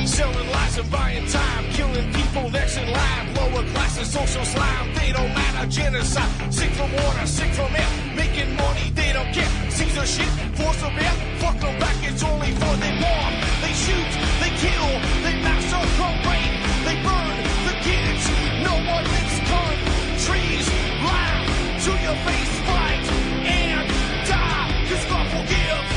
Selling lies and buying time, killing people next in line. Lower classes, social slime, they don't matter. Genocide, sick from water, sick from air. Making money, they don't care. Caesar shit, force of air. Fuck them back, it's only for they bomb. They shoot, they kill, they massacre, rape. They burn the kids, no one lives countries. Lie to your face, fight and die, 'cause God forgives.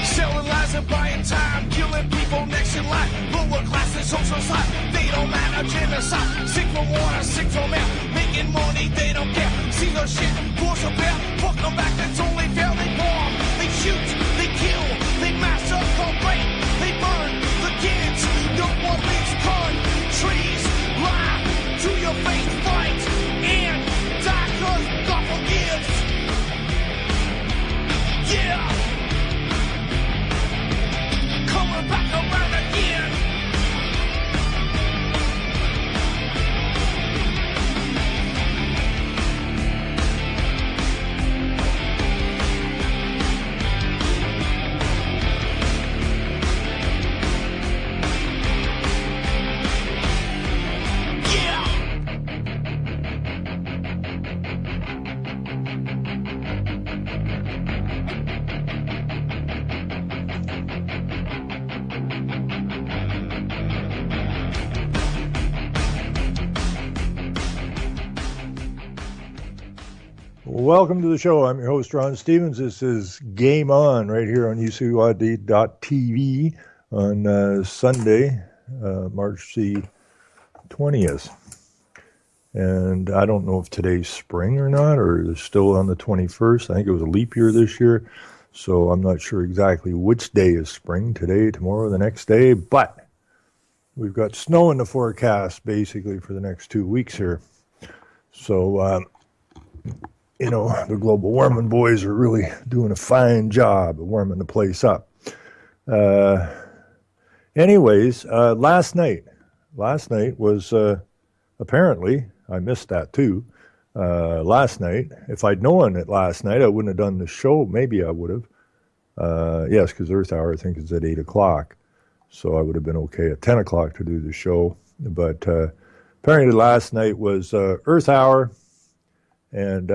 Selling lies and buying time, killing people next in line. Lower classes, social side, they don't matter. Genocide, sick from water, sick from air. Making money, they don't care. See the shit, force of air. Fuck them back, that's only fair. They bomb, they shoot, they kill, they massacre, rape. They burn the kids, no one leaves countries. Lie to your face, fight and die, 'cause God forgives. Yeah. Coming back around again. Yeah. Welcome to the show. I'm your host, Ron Stevens. This is Game On right here on UCYD.TV on Sunday, March the 20th. And I don't know if today's spring or not, or it's still on the 21st. I think it was a leap year this year, so I'm not sure exactly which day is spring, today, tomorrow, the next day, but we've got snow in the forecast basically for the next 2 weeks here. So, you know, the global warming boys are really doing a fine job of warming the place up. Anyways, last night was apparently, I missed that too. Last night, if I'd known it last night, I wouldn't have done the show. Maybe I would have. Yes, because Earth Hour, I think, is at 8 o'clock. So I would have been okay at 10 o'clock to do the show. But apparently last night was Earth Hour. And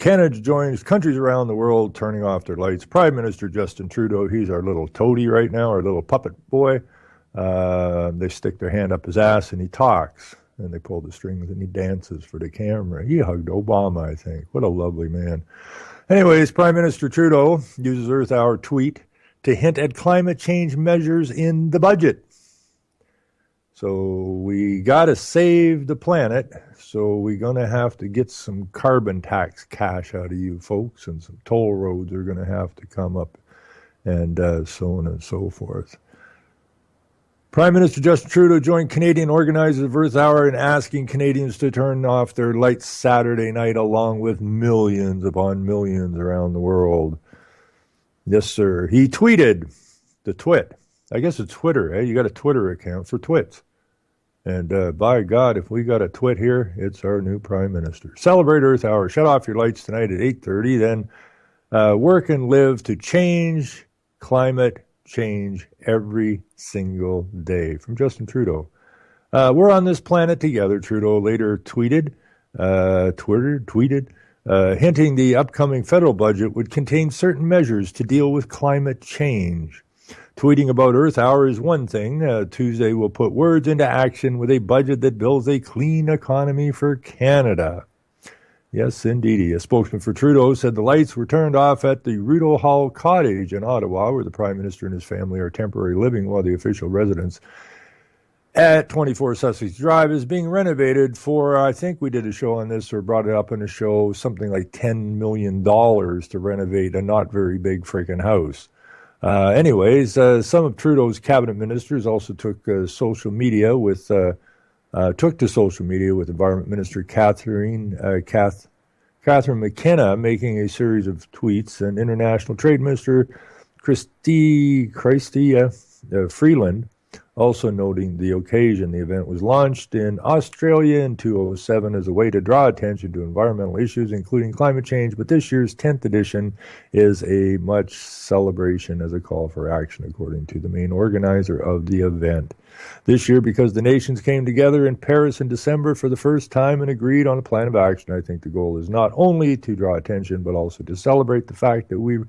Canada joins countries around the world turning off their lights. Prime Minister Justin Trudeau, he's our little toady right now, our little puppet boy. They stick their hand up his ass and he talks. And they pull the strings and he dances for the camera. He hugged Obama, I think. What a lovely man. Anyways, Prime Minister Trudeau uses Earth Hour tweet to hint at climate change measures in the budget. So we got to save the planet, so we're going to have to get some carbon tax cash out of you folks, and some toll roads are going to have to come up, and so on and so forth. Prime Minister Justin Trudeau joined Canadian organizers of Earth Hour in asking Canadians to turn off their lights Saturday night, along with millions upon millions around the world. Yes, sir. He tweeted the twit. I guess it's Twitter, eh? You got a Twitter account for twits. And by God, if we got a twit here, it's our new Prime Minister. Celebrate Earth Hour. Shut off your lights tonight at 8:30. Then work and live to change climate change every single day. From Justin Trudeau. We're on this planet together, Trudeau later tweeted, hinting the upcoming federal budget would contain certain measures to deal with climate change. Tweeting about Earth Hour is one thing. Tuesday will put words into action with a budget that builds a clean economy for Canada. Yes, indeedy. A spokesman for Trudeau said the lights were turned off at the Rideau Hall Cottage in Ottawa, where the Prime Minister and his family are temporarily living while the official residence at 24 Sussex Drive is being renovated for, I think we did a show on this or brought it up in a show, something like $10 million to renovate a not very big freaking house. Anyways, some of Trudeau's cabinet ministers also took to social media with Environment Minister Kathleen Catherine McKenna making a series of tweets, and International Trade Minister Chrystia Freeland also noting the occasion. The event was launched in Australia in 2007 as a way to draw attention to environmental issues, including climate change, but this year's 10th edition is a much celebration as a call for action, according to the main organizer of the event. This year, because the nations came together in Paris in December for the first time and agreed on a plan of action, I think the goal is not only to draw attention, but also to celebrate the fact that we've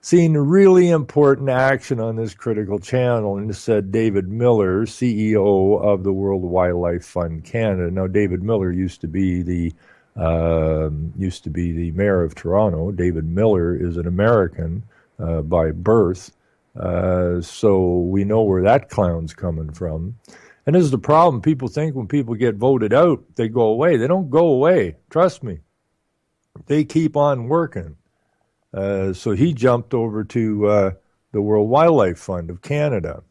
seen really important action on this critical channel, and this said David Miller, CEO of the World Wildlife Fund Canada. Now, David Miller used to be the mayor of Toronto. David Miller is an American by birth, so we know where that clown's coming from. And this is the problem. People think when people get voted out, they go away. They don't go away. Trust me. They keep on working. So he jumped over to the World Wildlife Fund of Canada.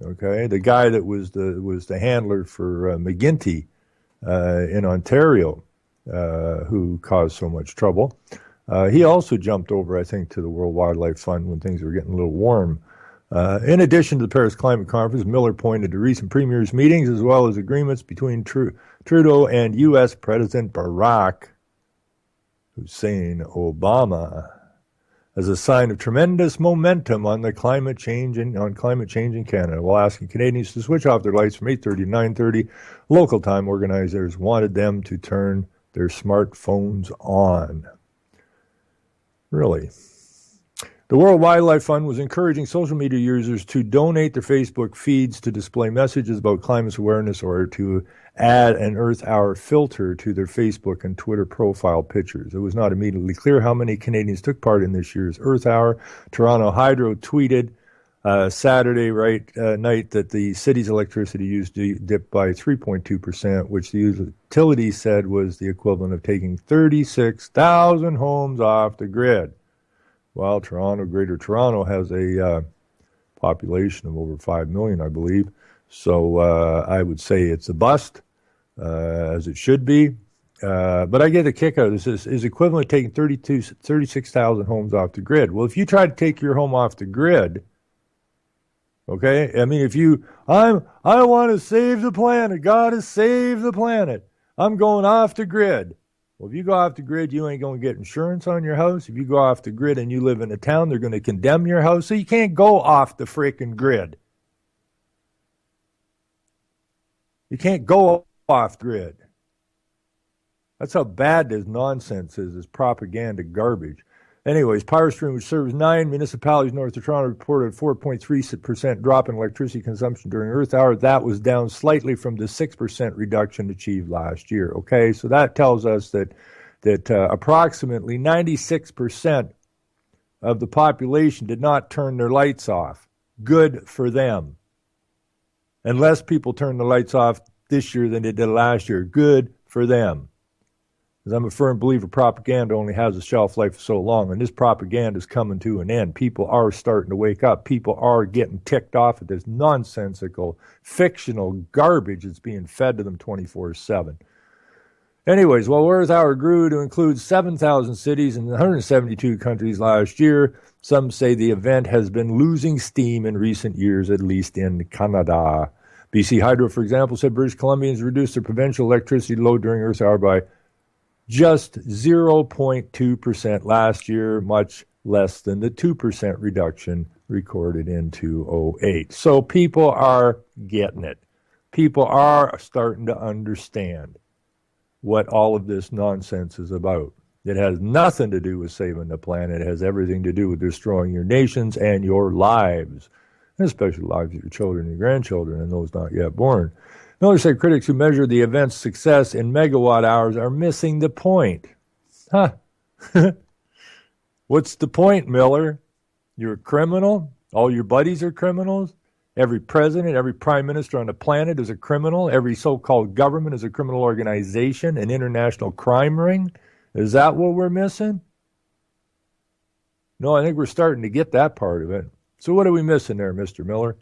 Okay, the guy that was the handler for McGuinty in Ontario, who caused so much trouble. He also jumped over, I think, to the World Wildlife Fund when things were getting a little warm. In addition to the Paris Climate Conference, Miller pointed to recent premiers' meetings as well as agreements between Trudeau and U.S. President Barack Hussein Obama as a sign of tremendous momentum on climate change in Canada, while asking Canadians to switch off their lights from 8:30 to 9:30. Local time organizers wanted them to turn their smartphones on. Really? The World Wildlife Fund was encouraging social media users to donate their Facebook feeds to display messages about climate awareness or to add an Earth Hour filter to their Facebook and Twitter profile pictures. It was not immediately clear how many Canadians took part in this year's Earth Hour. Toronto Hydro tweeted Saturday night that the city's electricity use dipped by 3.2%, which the utility said was the equivalent of taking 36,000 homes off the grid. While Greater Toronto has a population of over 5 million, I believe. So I would say it's a bust, as it should be. But I get a kick out of this. This is equivalent to taking 36,000 homes off the grid. Well, if you try to take your home off the grid, okay, I mean, I want to save the planet. God has saved the planet. I'm going off the grid. Well, if you go off the grid, you ain't going to get insurance on your house. If you go off the grid and you live in a town, they're going to condemn your house. So you can't go off the freaking grid. You can't go off grid. That's how bad this nonsense is, this propaganda garbage. Anyways, Power Stream, which serves 9 municipalities north of Toronto, reported a 4.3% drop in electricity consumption during Earth Hour. That was down slightly from the 6% reduction achieved last year. Okay, so that tells us that approximately 96% of the population did not turn their lights off. Good for them. And less people turned the lights off this year than they did last year. Good for them. Because I'm a firm believer propaganda only has a shelf life for so long, and this propaganda is coming to an end. People are starting to wake up. People are getting ticked off at this nonsensical, fictional garbage that's being fed to them 24/7. Anyways, while Earth Hour grew to include 7,000 cities in 172 countries last year, some say the event has been losing steam in recent years, at least in Canada. BC Hydro, for example, said British Columbians reduced their provincial electricity load during Earth Hour by just 0.2% last year, much less than the 2% reduction recorded in 2008. So people are getting it. People are starting to understand what all of this nonsense is about. It has nothing to do with saving the planet. It has everything to do with destroying your nations and your lives, and especially the lives of your children and your grandchildren and those not yet born. Miller said critics who measure the event's success in megawatt hours are missing the point. Huh. What's the point, Miller? You're a criminal? All your buddies are criminals? Every president, every prime minister on the planet is a criminal? Every so-called government is a criminal organization, an international crime ring? Is that what we're missing? No, I think we're starting to get that part of it. So what are we missing there, Mr. Miller?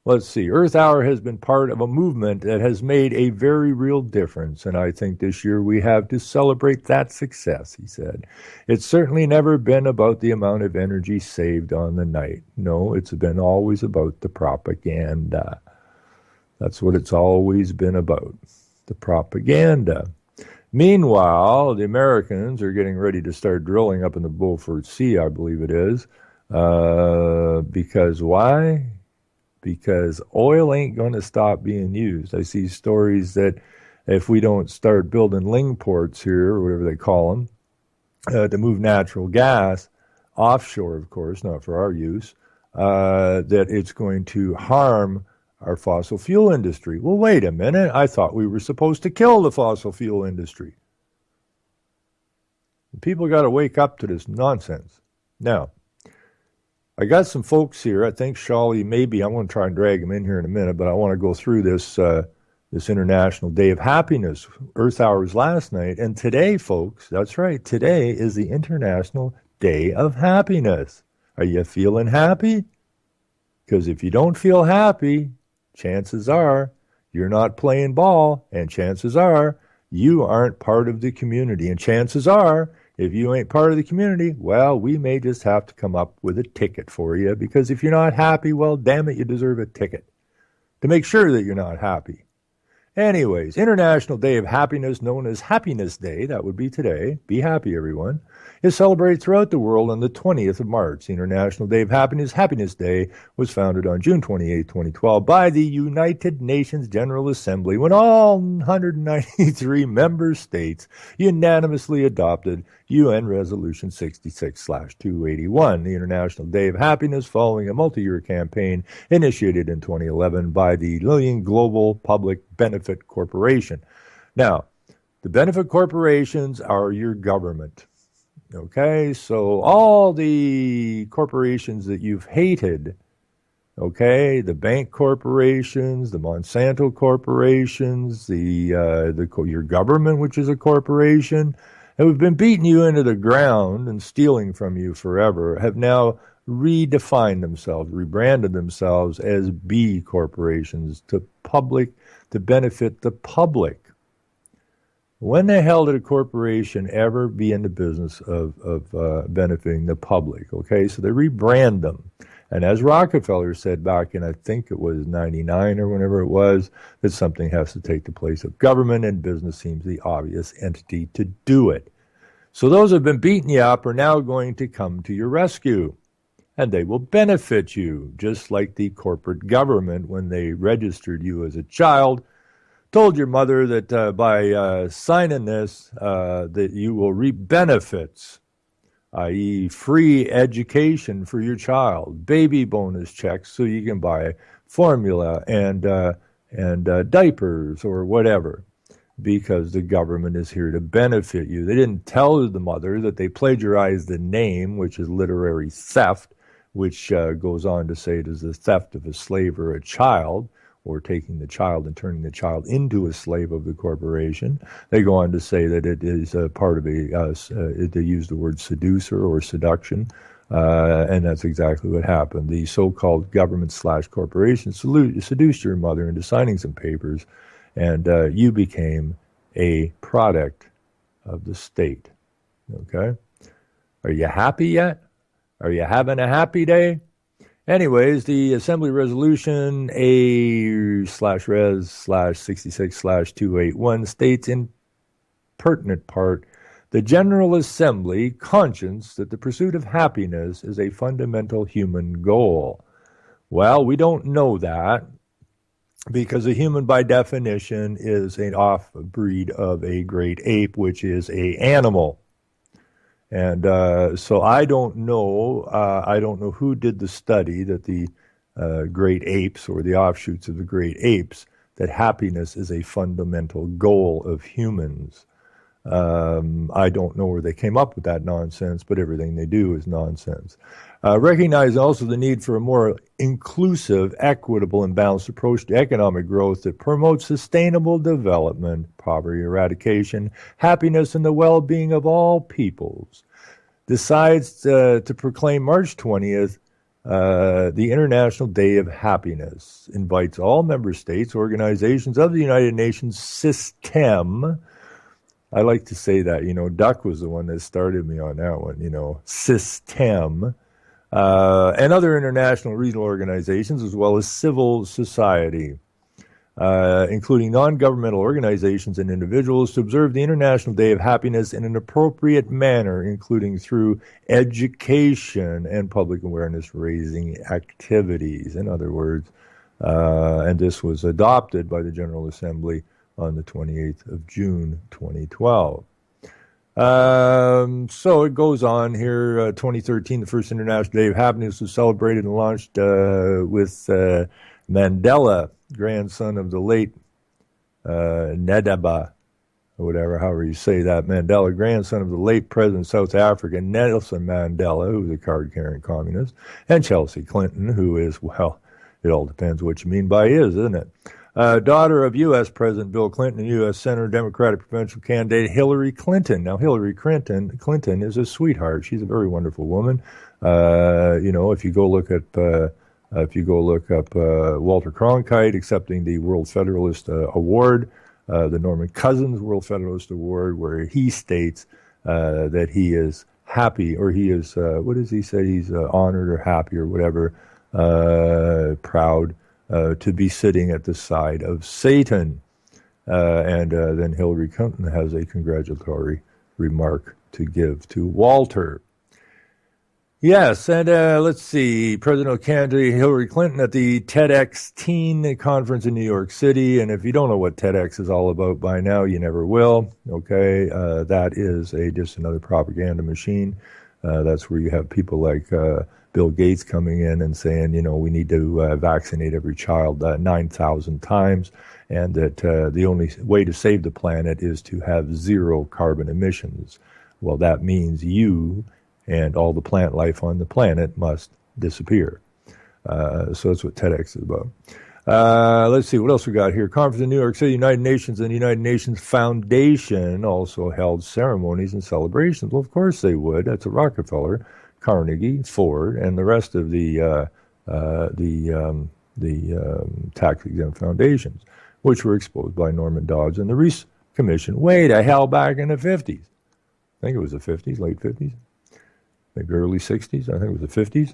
Let's see. Earth Hour has been part of a movement that has made a very real difference, and I think this year we have to celebrate that success, he said. It's certainly never been about the amount of energy saved on the night. No, it's been always about the propaganda. That's what it's always been about, the propaganda. Meanwhile, the Americans are getting ready to start drilling up in the Beaufort Sea, I believe it is. Because why? Because oil ain't going to stop being used. I see stories that if we don't start building ling ports here, or whatever they call them, to move natural gas, offshore, of course, not for our use, that it's going to harm our fossil fuel industry. Well, wait a minute. I thought we were supposed to kill the fossil fuel industry. People got to wake up to this nonsense. Now, I got some folks here. I think Shawley, maybe I'm going to try and drag him in here in a minute, but I want to go through this this International Day of Happiness. Earth Hours last night, and today, folks, that's right, today is the International Day of Happiness. Are you feeling happy? Because if you don't feel happy, chances are you're not playing ball, and chances are you aren't part of the community, and chances are if you ain't part of the community, well, we may just have to come up with a ticket for you, because if you're not happy, well, damn it, you deserve a ticket to make sure that you're not happy. Anyways, International Day of Happiness, known as Happiness Day, that would be today, be happy everyone, is celebrated throughout the world on the 20th of March. The International Day of Happiness, Happiness Day, was founded on June 28, 2012 by the United Nations General Assembly when all 193 member states unanimously adopted UN Resolution 66/281, the International Day of Happiness, following a multi-year campaign initiated in 2011 by the Lillian Global Public Benefit Corporation. Now, the benefit corporations are your government. Okay, so all the corporations that you've hated, okay, the bank corporations, the Monsanto corporations, your government, which is a corporation, who have been beating you into the ground and stealing from you forever, have now redefined themselves, rebranded themselves as B corporations to benefit the public. When the hell did a corporation ever be in the business of benefiting the public? Okay, so they rebrand them. And as Rockefeller said back in, I think it was 99 or whenever it was, that something has to take the place of government, and business seems the obvious entity to do it. So those who have been beating you up are now going to come to your rescue, and they will benefit you, just like the corporate government, when they registered you as a child, told your mother that by signing this, that you will reap benefits, i.e. free education for your child, baby bonus checks so you can buy formula and diapers or whatever, because the government is here to benefit you. They didn't tell the mother that they plagiarized the name, which is literary theft, which goes on to say it is the theft of a slave or a child, or taking the child and turning the child into a slave of the corporation. They go on to say that it is a part of they use the word seducer or seduction, and that's exactly what happened. The so-called government/corporation seduced your mother into signing some papers, and you became a product of the state. Okay? Are you happy yet? Are you having a happy day? Anyways, the Assembly Resolution A/Res/66/281 states in pertinent part, the General Assembly conscious that the pursuit of happiness is a fundamental human goal. Well, we don't know that, because a human by definition is an off-breed of a great ape, which is an animal. And so I don't know who did the study that the great apes, or the offshoots of the great apes, that happiness is a fundamental goal of humans. I don't know where they came up with that nonsense, but everything they do is nonsense. Recognize also the need for a more inclusive, equitable, and balanced approach to economic growth that promotes sustainable development, poverty eradication, happiness, and the well-being of all peoples. Decides to proclaim March 20th The International Day of Happiness invites all member states, organizations of the United Nations system. I like to say that, Duck was the one that started me on that one, system, and other international regional organizations, as well as civil society, including non-governmental organizations and individuals, to observe the International Day of Happiness in an appropriate manner, including through education and public awareness raising activities. In other words, and this was adopted by the General Assembly on the 28th of June, 2012. So it goes on here. 2013, the first International Day of Happiness was celebrated and launched with Mandela, grandson of the late Nedaba, or whatever, however you say that, Mandela, grandson of the late President of South Africa, Nelson Mandela, who was a card-carrying communist, and Chelsea Clinton, who is, well, it all depends what you mean by is, isn't it? Daughter of U.S. President Bill Clinton and U.S. Senator Democratic provincial candidate Hillary Clinton. Now, Hillary Clinton is a sweetheart. She's a very wonderful woman. If you go look up Walter Cronkite accepting the World Federalist Award, the Norman Cousins World Federalist Award, where he states that he is happy, or he is, what does he say? He's honored or happy or whatever, proud to be sitting at the side of Satan. And then Hillary Clinton has a congratulatory remark to give to Walter. Yes, and let's see, presidential candidate Hillary Clinton at the TEDx Teen Conference in New York City. And if you don't know what TEDx is all about by now, you never will. Okay, that is just another propaganda machine. That's where you have people like Bill Gates coming in and saying, we need to vaccinate every child 9,000 times, and that the only way to save the planet is to have zero carbon emissions. Well, that means you and all the plant life on the planet must disappear. So that's what TEDx is about. Let's see, what else we got here? Conference in New York City, United Nations and the United Nations Foundation also held ceremonies and celebrations. Well, of course they would. That's a Rockefeller, Carnegie, Ford, and the rest of the tax-exempt foundations, which were exposed by Norman Dodds and the Reese Commission way the hell back in the 50s. I think it was the 50s, late 50s. Maybe early 60s. I think it was the 50s.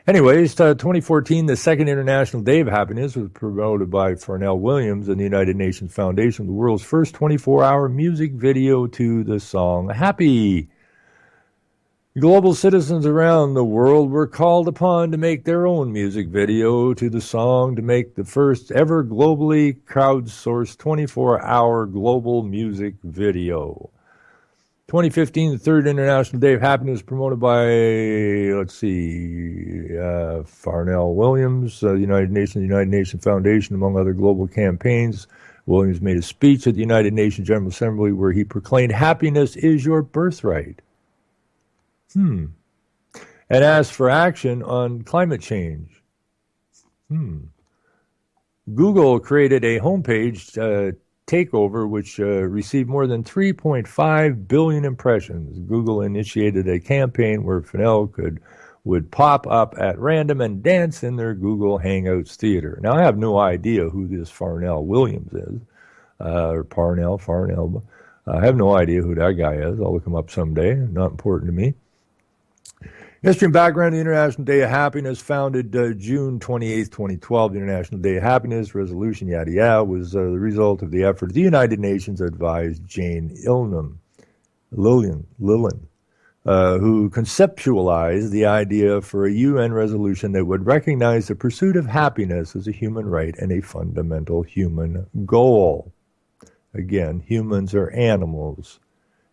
Anyways, 2014, the second International Day of Happiness was promoted by Pharrell Williams and the United Nations Foundation, the world's first 24-hour music video to the song Happy. Global citizens around the world were called upon to make their own music video to the song to make the first ever globally crowdsourced 24-hour global music video. 2015, the third International Day of Happiness was promoted by, Pharrell Williams, the United Nations Foundation, among other global campaigns. Williams made a speech at the United Nations General Assembly where he proclaimed, "Happiness is your birthright." And asked for action on climate change. Google created a homepage takeover, which received more than 3.5 billion impressions. Google initiated a campaign where Pharrell would pop up at random and dance in their Google Hangouts theater. Now, I have no idea who this Pharrell Williams is, or Farnell. I have no idea who that guy is. I'll look him up someday. Not important to me. History and background of the International Day of Happiness, founded June 28, 2012. The International Day of Happiness resolution, yada yada, was the result of the effort of the United Nations advised Jane Lillen, who conceptualized the idea for a UN resolution that would recognize the pursuit of happiness as a human right and a fundamental human goal. Again, humans are animals.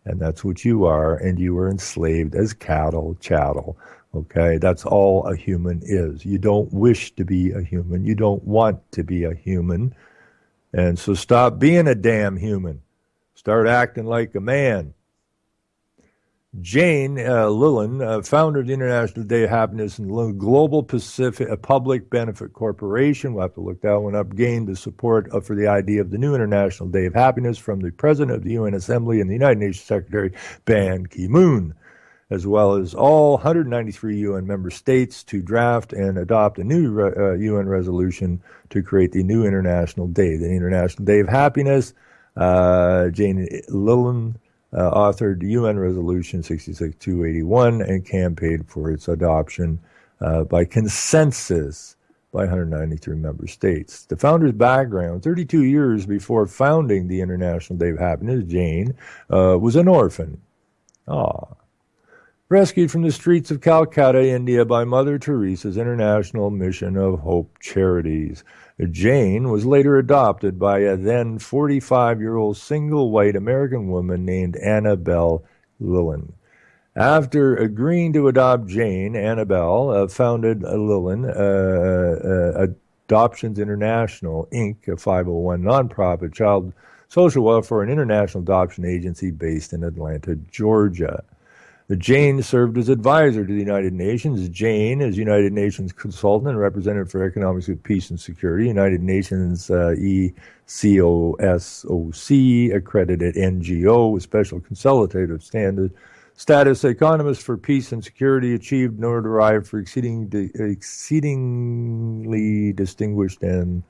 And that's what you are, and you are enslaved as cattle, chattel. Okay, that's all a human is. You don't wish to be a human. You don't want to be a human. And so stop being a damn human. Start acting like a man. Jane Lillen, founder of the International Day of Happiness and Global Pacific Public Benefit Corporation, we'll have to look that one up, gained the support for the idea of the new International Day of Happiness from the President of the UN Assembly and the United Nations Secretary Ban Ki-moon. as well as all 193 UN member states to draft and adopt a new UN resolution to create the new International Day, the International Day of Happiness. Jane Lillen authored UN Resolution 66281 and campaigned for its adoption by consensus by 193 member states. The founder's background: 32 years before founding the International Day of Happiness, Jane was an orphan. Rescued from the streets of Calcutta, India by Mother Teresa's International Mission of Hope Charities. Jane was later adopted by a then 45-year-old single white American woman named Annabelle Lillen. After agreeing to adopt Jane, Annabelle founded Lillen Adoptions International, Inc., a 501 nonprofit child social welfare and international adoption agency based in Atlanta, Georgia. Jane served as advisor to the United Nations. Jane is United Nations consultant and representative for economic peace and security, United Nations ECOSOC accredited NGO with special consultative status, economist for peace and security, achieved nor derived for exceedingly distinguished and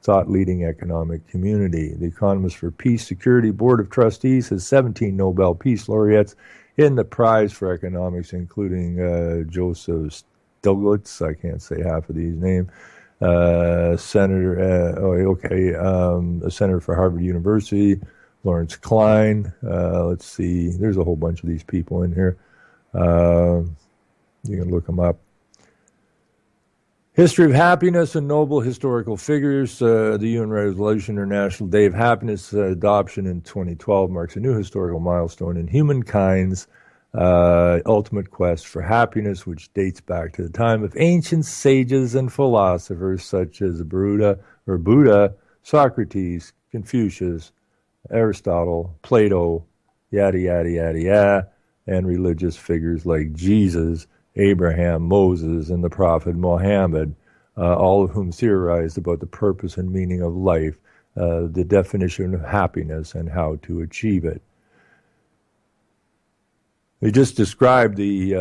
thought-leading economic community. The Economist for Peace Security Board of Trustees has 17 Nobel Peace Laureates in the prize for economics, including Joseph Stiglitz, I can't say half of these names, a senator for Harvard University, Lawrence Klein. Let's see, there's a whole bunch of these people in here. You can look them up. History of Happiness and Noble Historical Figures. The UN Resolution International Day of Happiness adoption in 2012 marks a new historical milestone in humankind's ultimate quest for happiness, which dates back to the time of ancient sages and philosophers such as Buddha, Socrates, Confucius, Aristotle, Plato, yada, yada, yada, yada, and religious figures like Jesus, Abraham, Moses, and the prophet Muhammad, all of whom theorized about the purpose and meaning of life, the definition of happiness, and how to achieve it. They just described the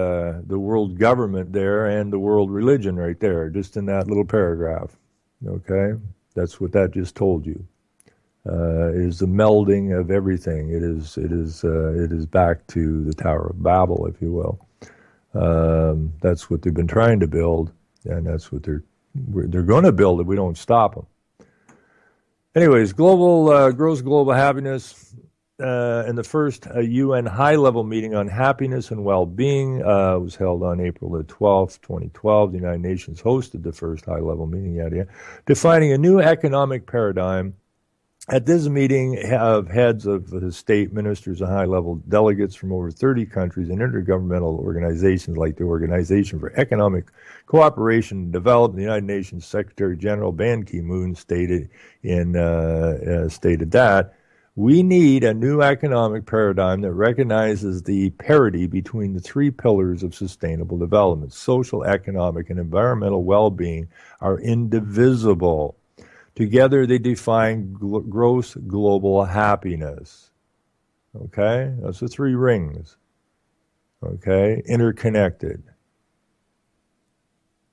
world government there and the world religion right there, just in that little paragraph. Okay, that's what that just told you. It is the melding of everything. It is back to the Tower of Babel, if you will. That's what they've been trying to build, and that's what they're going to build if we don't stop them. Anyways, gross global happiness, and the first UN high-level meeting on happiness and well-being was held on April the 12th, 2012. The United Nations hosted the first high-level meeting, defining a new economic paradigm. At this meeting of heads of the state, ministers, and high-level delegates from over 30 countries and intergovernmental organizations like the Organization for Economic Cooperation and Development, the United Nations Secretary General Ban Ki-moon stated that we need a new economic paradigm that recognizes the parity between the three pillars of sustainable development. Social, economic, and environmental well-being are indivisible. Together, they define gross global happiness. Okay? Those are three rings. Okay? Interconnected.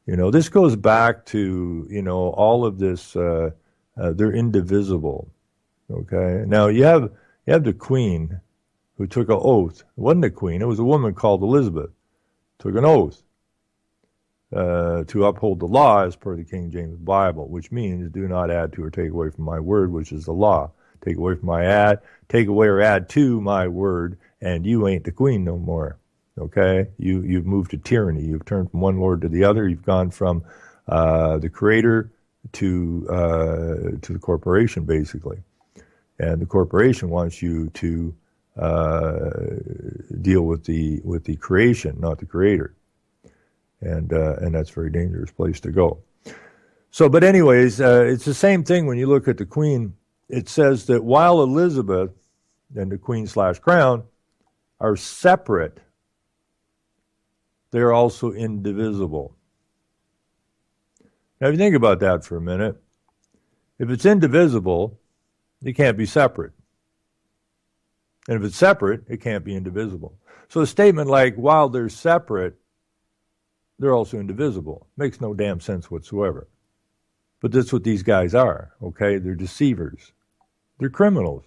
This goes back to, all of this, they're indivisible. Okay? Now, you have the queen who took an oath. It wasn't a queen. It was a woman called Elizabeth. Took an oath. To uphold the law as per the King James Bible, which means do not add to or take away from my word, which is the law. Take away from take away or add to my word, and you ain't the queen no more. Okay? You've moved to tyranny. You've turned from one lord to the other. You've gone from the creator to the corporation, basically. And the corporation wants you to deal with the creation, not the creator. And that's a very dangerous place to go. So, but anyways, it's the same thing when you look at the Queen. It says that while Elizabeth and the Queen/Crown are separate, they're also indivisible. Now, if you think about that for a minute, if it's indivisible, it can't be separate. And if it's separate, it can't be indivisible. So a statement like, while they're separate, they're also indivisible, makes no damn sense whatsoever. But that's what these guys are, okay? They're deceivers. They're criminals.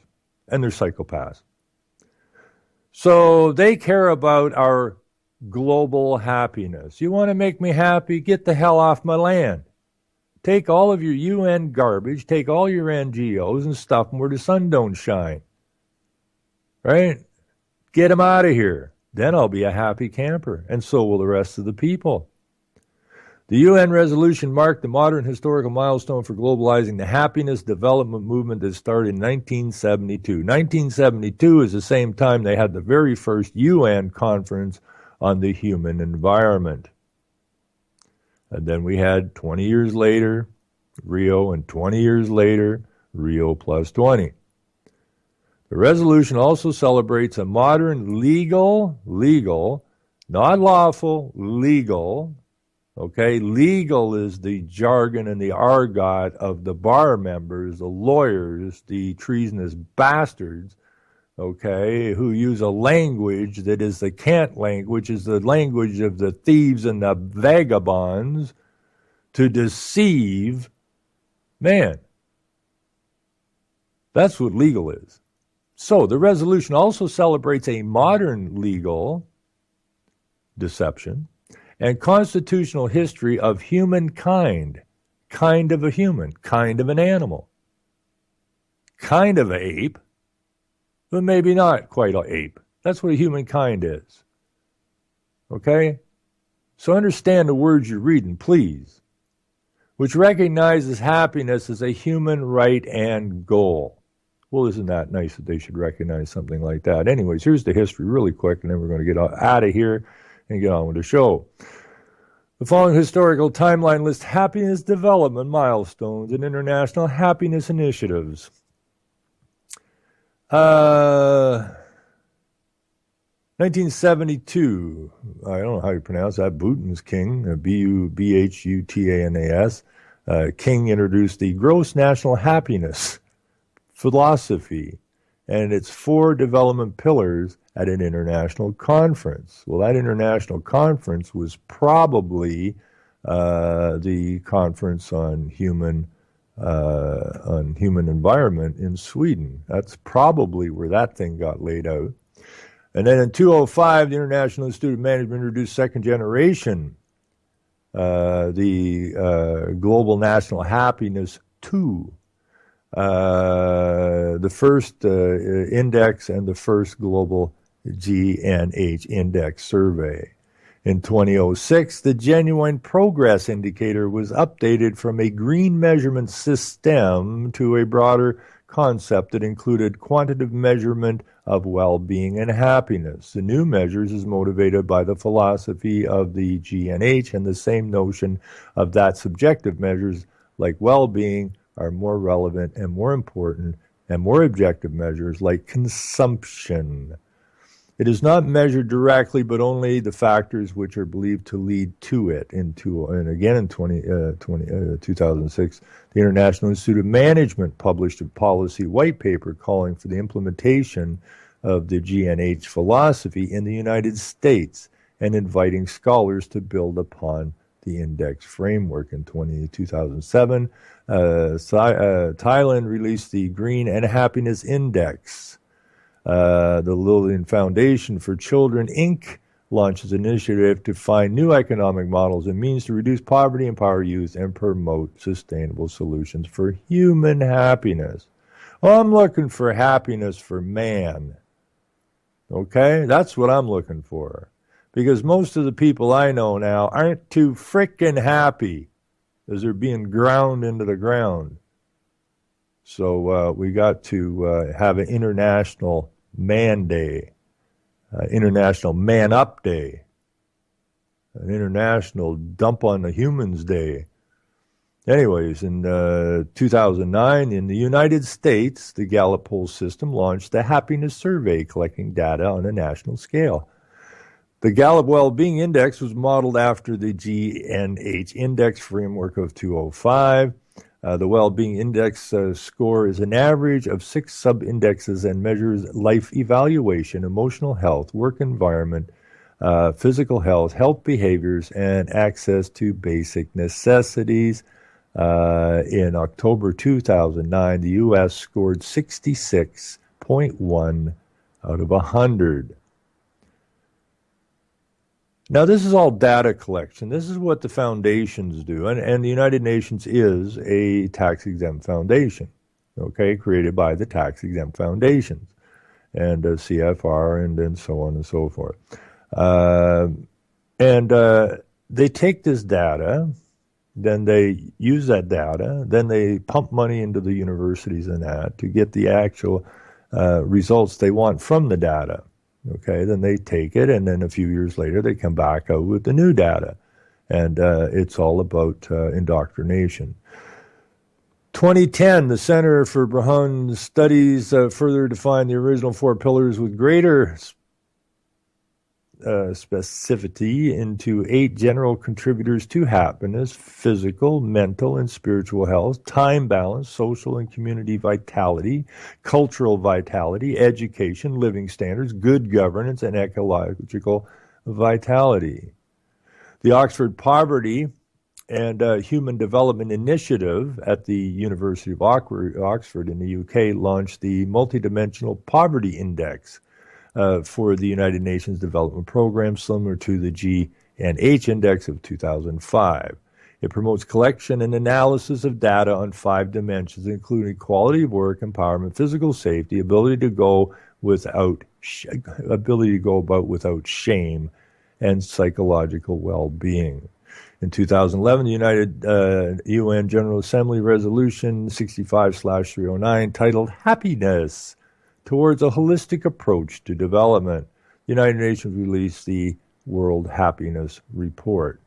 And they're psychopaths. So they care about our global happiness. You want to make me happy? Get the hell off my land. Take all of your UN garbage, take all your NGOs and stuff them where the sun don't shine. Right? Get them out of here. Then I'll be a happy camper, and so will the rest of the people. The UN resolution marked the modern historical milestone for globalizing the happiness development movement that started in 1972. 1972 is the same time they had the very first UN conference on the human environment. And then we had 20 years later, Rio, and 20 years later, Rio plus 20. The resolution also celebrates a modern legal, not lawful, legal. Okay, legal is the jargon and the argot of the bar members, the lawyers, the treasonous bastards, okay, who use a language that is the cant language, is the language of the thieves and the vagabonds to deceive man. That's what legal is. So the resolution also celebrates a modern legal deception and constitutional history of humankind, kind of a human, kind of an animal, kind of an ape, but maybe not quite an ape. That's what humankind is. Okay? So understand the words you're reading, please, which recognizes happiness as a human right and goal. Well, isn't that nice that they should recognize something like that? Anyways, here's the history really quick, and then we're going to get out of here and get on with the show. The following historical timeline lists happiness development milestones and international happiness initiatives. 1972, I don't know how you pronounce that, Bhutan's king, B-U-B-H-U-T-A-N-A-S. King introduced the gross national happiness philosophy and its 4 development pillars at an international conference. Well, that international conference was probably the conference on human environment in Sweden. That's probably where that thing got laid out. And then in 2005, the International Institute of Management introduced second generation, the Global National Happiness 2. The first index and the first global GNH index survey. In 2006, the Genuine Progress Indicator was updated from a green measurement system to a broader concept that included quantitative measurement of well-being and happiness. The new measures is motivated by the philosophy of the GNH and the same notion of that subjective measures like well-being are more relevant and more important and more objective measures like consumption. It is not measured directly, but only the factors which are believed to lead to it. And again in 2006, the International Institute of Management published a policy white paper calling for the implementation of the GNH philosophy in the United States and inviting scholars to build upon the index framework. In 2007, Thailand released the Green and Happiness Index. The Lillian Foundation for Children, Inc. launches an initiative to find new economic models and means to reduce poverty, empower youth, and promote sustainable solutions for human happiness. Well, I'm looking for happiness for man. Okay? That's what I'm looking for. Because most of the people I know now aren't too frickin' happy as they're being ground into the ground. So we got to have an International Man Day, International Man Up Day, an International Dump on the Humans Day. Anyways, in 2009, in the United States, the Gallup poll system launched the Happiness Survey, collecting data on a national scale. The Gallup Wellbeing Index was modeled after the GNH Index framework of 2005. The Well-Being Index score is an average of 6 sub-indexes and measures life evaluation, emotional health, work environment, physical health, health behaviors, and access to basic necessities. In October 2009, the U.S. scored 66.1 out of 100. Now, this is all data collection. This is what the foundations do. And the United Nations is a tax-exempt foundation, okay, created by the tax-exempt foundations and CFR and so on and so forth. They take this data, then they use that data, then they pump money into the universities and that to get the actual results they want from the data. Okay, then they take it, and then a few years later they come back out with the new data. And it's all about indoctrination. 2010, the Center for Berhane Studies further defined the original 4 pillars with greater specificity into 8 general contributors to happiness: physical, mental, and spiritual health, time balance, social and community vitality, cultural vitality, education, living standards, good governance, and ecological vitality. The Oxford Poverty and Human Development Initiative at the University of Oxford in the UK launched the Multidimensional Poverty Index for the United Nations Development Program, similar to the G&H Index of 2005. It promotes collection and analysis of data on 5 dimensions, including quality of work, empowerment, physical safety, ability to go about without shame, and psychological well-being. In 2011, the United UN General Assembly Resolution 65/309, titled Happiness Towards a Holistic Approach to Development, the United Nations released the World Happiness Report.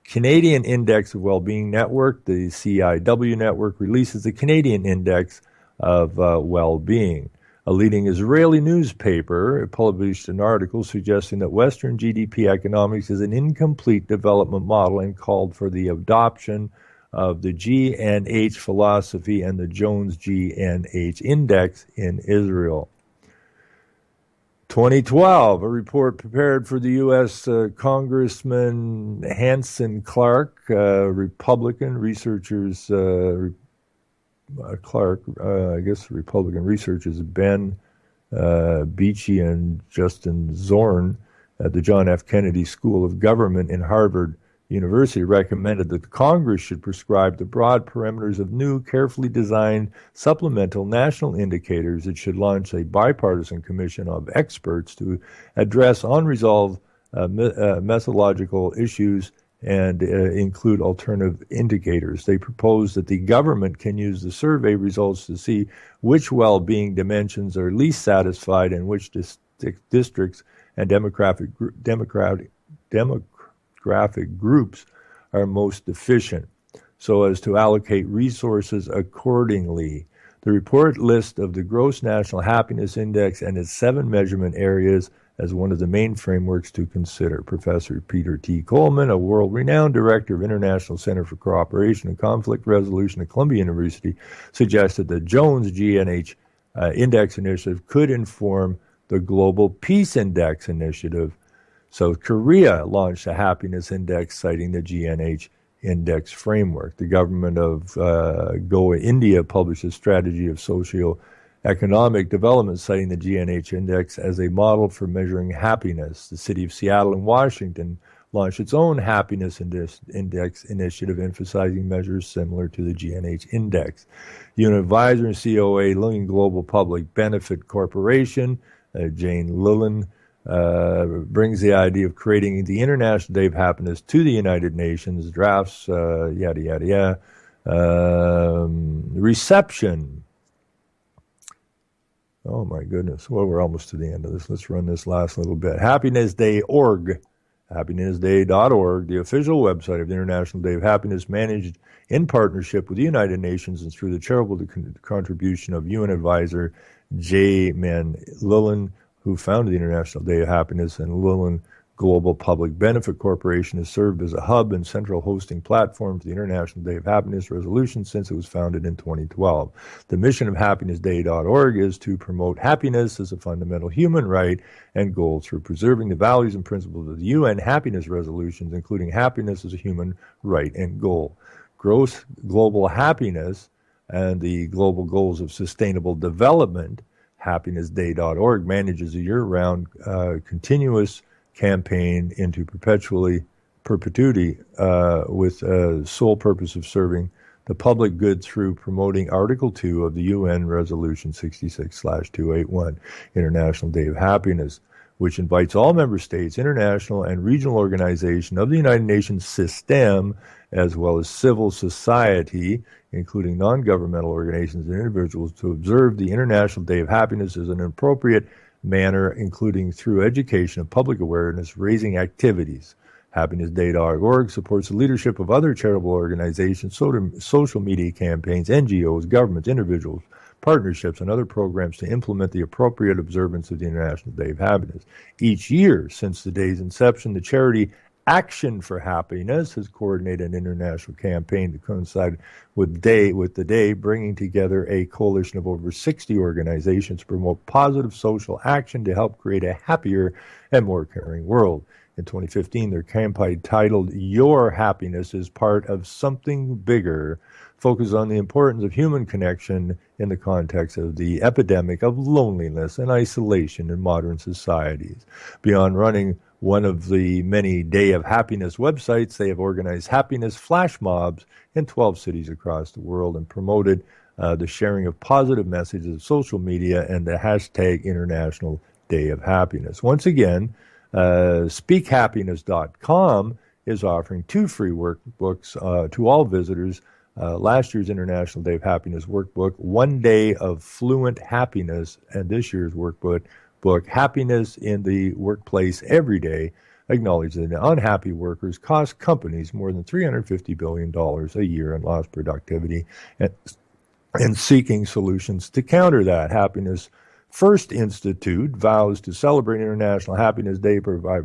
Canadian Index of Wellbeing Network, the CIW network, releases the Canadian Index of Wellbeing. A leading Israeli newspaper published an article suggesting that Western GDP economics is an incomplete development model and called for the adoption of the G&H philosophy and the Jones G&H Index in Israel. 2012, a report prepared for the U.S. Congressman Hanson Clark, Republican researchers, Republican researchers Ben Beachy and Justin Zorn at the John F. Kennedy School of Government in Harvard University recommended that the Congress should prescribe the broad parameters of new, carefully designed supplemental national indicators. It should launch a bipartisan commission of experts to address unresolved methodological issues and include alternative indicators. They propose that the government can use the survey results to see which well-being dimensions are least satisfied and which districts and demographic groups are most deficient, so as to allocate resources accordingly. The report lists of the Gross National Happiness Index and its 7 measurement areas as one of the main frameworks to consider. Professor Peter T. Coleman, a world-renowned director of International Center for Cooperation and Conflict Resolution at Columbia University, suggested the Jones G&H Index Initiative could inform the Global Peace Index Initiative. South Korea launched a happiness index citing the G&H Index framework. The government of Goa, India, published a strategy of socio-economic development citing the G&H Index as a model for measuring happiness. The city of Seattle and Washington launched its own happiness index initiative, emphasizing measures similar to the G&H Index. UN advisor and COA Lillian Global Public Benefit Corporation, Jane Lillian, brings the idea of creating the International Day of Happiness to the United Nations, drafts, yada, yada, yada. Reception. Oh, my goodness. Well, we're almost to the end of this. Let's run this last little bit. HappinessDay.org. HappinessDay.org, the official website of the International Day of Happiness, managed in partnership with the United Nations and through the charitable contribution of UN advisor J. Man Lillian, who founded the International Day of Happiness, and Lillian Global Public Benefit Corporation has served as a hub and central hosting platform for the International Day of Happiness resolution since it was founded in 2012. The mission of happinessday.org is to promote happiness as a fundamental human right and goal through preserving the values and principles of the UN happiness resolutions, including happiness as a human right and goal. Gross global happiness and the global goals of sustainable development, happinessday.org manages a year-round continuous campaign into perpetuity with sole purpose of serving the public good through promoting Article 2 of the UN Resolution 66/281, International Day of Happiness, which invites all member states, international and regional organizations of the United Nations system, as well as civil society, including non-governmental organizations and individuals, to observe the International Day of Happiness as an appropriate manner, including through education and public awareness raising activities. Happinessday.org supports the leadership of other charitable organizations, social media campaigns, NGOs, governments, individuals, partnerships, and other programs to implement the appropriate observance of the International Day of Happiness. Each year since the day's inception, the charity Action for Happiness has coordinated an international campaign to coincide with the day, bringing together a coalition of over 60 organizations to promote positive social action to help create a happier and more caring world. In 2015, their campaign titled Your Happiness is Part of Something Bigger focused on the importance of human connection in the context of the epidemic of loneliness and isolation in modern societies. Beyond running one of the many Day of Happiness websites, they have organized happiness flash mobs in 12 cities across the world and promoted the sharing of positive messages of social media and the hashtag International Day of Happiness. Once again, speakhappiness.com is offering 2 free workbooks to all visitors. Last year's International Day of Happiness workbook, 1 Day of Fluent Happiness, and this year's workbook, Happiness in the Workplace Every Day, acknowledges that unhappy workers cost companies more than $350 billion a year in lost productivity and seeking solutions to counter that. Happiness First Institute vows to celebrate International Happiness Day by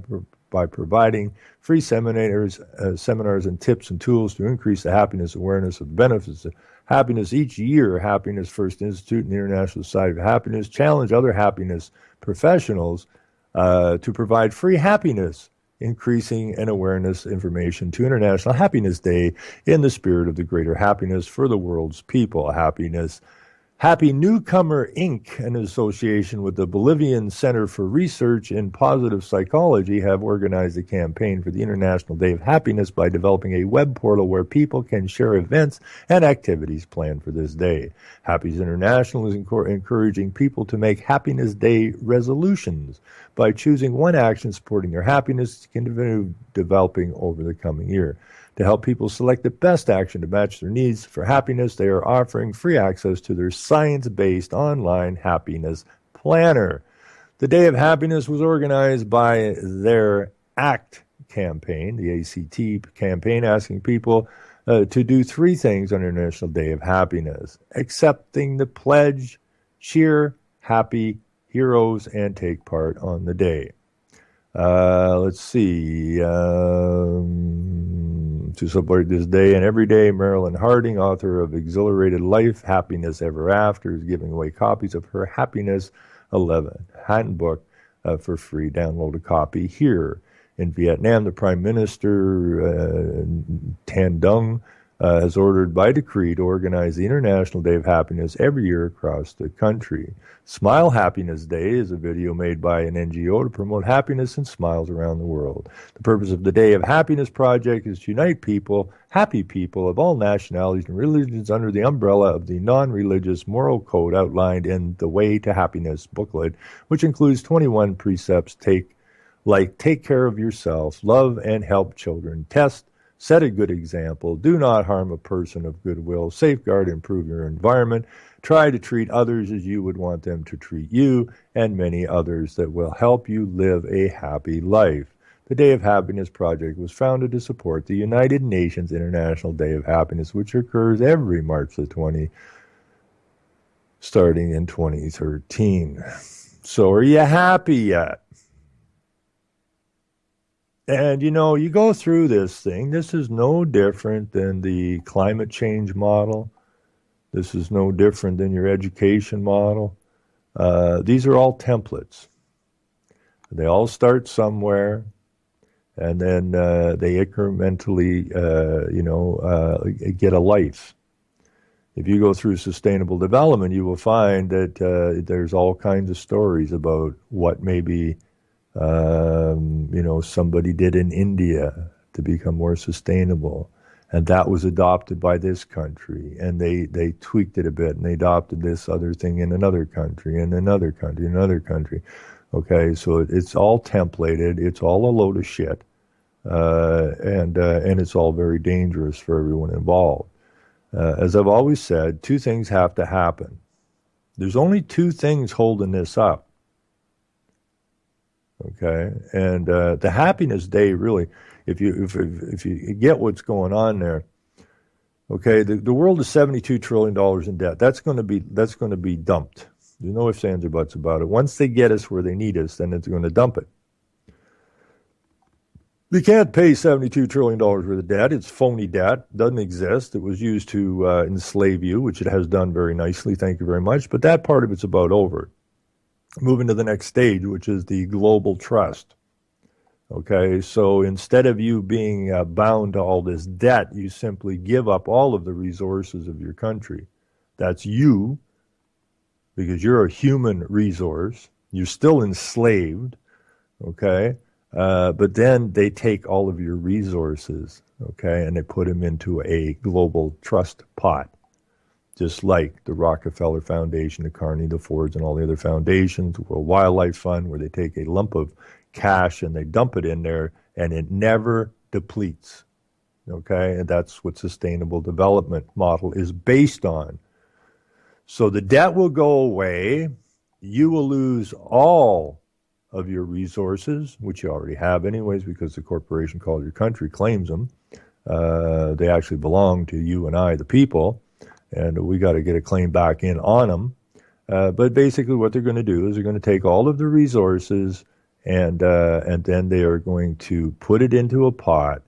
providing free seminars and tips and tools to increase the happiness awareness of the benefits of happiness. Each year, Happiness First Institute and the International Society of Happiness challenge other happiness professionals to provide free happiness, increasing and awareness information to International Happiness Day in the spirit of the greater happiness for the world's people. Happy Newcomer Inc., an association with the Bolivian Center for Research in Positive Psychology, have organized a campaign for the International Day of Happiness by developing a web portal where people can share events and activities planned for this day. Happy's International is encouraging people to make Happiness Day resolutions by choosing one action supporting their happiness to continue developing over the coming year. To help people select the best action to match their needs for happiness, they are offering free access to their science-based online happiness planner. The Day of Happiness was organized by their ACT campaign, the ACT campaign, asking people to do 3 things on International Day of Happiness: accepting the pledge, cheer happy heroes, and take part on the day. Let's see. To support this day and every day, Marilyn Harding, author of Exhilarated Life, Happiness Ever After, is giving away copies of her Happiness 11 handbook for free. Download a copy here. In Vietnam, the Prime Minister, Tan Dung, has ordered by decree to organize the International Day of Happiness every year across the country. Smile Happiness Day is a video made by an NGO to promote happiness and smiles around the world. The purpose of the Day of Happiness project is to unite people, happy people of all nationalities and religions under the umbrella of the non-religious moral code outlined in the Way to Happiness booklet, which includes 21 precepts take care of yourself, love and help children, set a good example, do not harm a person of goodwill, safeguard and improve your environment, try to treat others as you would want them to treat you, and many others that will help you live a happy life. The Day of Happiness Project was founded to support the United Nations International Day of Happiness, which occurs every March the 20th, starting in 2013. So are you happy yet? And you go through this thing. This is no different than the climate change model. This is no different than your education model. These are all templates. They all start somewhere, and then they incrementally, get a life. If you go through sustainable development, you will find that there's all kinds of stories about what maybe somebody did in India to become more sustainable, and that was adopted by this country, and they tweaked it a bit, and they adopted this other thing in another country, and another country, another country. Okay, so it's all templated. It's all a load of shit, and it's all very dangerous for everyone involved. As I've always said, two things have to happen. There's only two things holding this up. Okay, and the happiness day, really, if you get what's going on there, okay, the world is $72 trillion in debt. That's going to be dumped. There's no ifs, ands, or buts about it. Once they get us where they need us, then it's going to dump it. We can't pay $72 trillion worth of debt. It's phony debt. Doesn't exist. It was used to enslave you, which it has done very nicely. Thank you very much. But that part of it's about over. Moving to the next stage, which is the global trust. Okay, so instead of you being bound to all this debt, you simply give up all of the resources of your country. That's you, because you're a human resource. You're still enslaved, okay? But then they take all of your resources, okay, and they put them into a global trust pot, just like the Rockefeller Foundation, the Carnegie, the Fords, and all the other foundations, the World Wildlife Fund, where they take a lump of cash and they dump it in there, and it never depletes, okay? And that's what sustainable development model is based on. So the debt will go away. You will lose all of your resources, which you already have anyways, because the corporation called your country claims them. They actually belong to you and I, the people, and we got to get a claim back in on them. But basically what they're going to do is they're going to take all of the resources and then they are going to put it into a pot,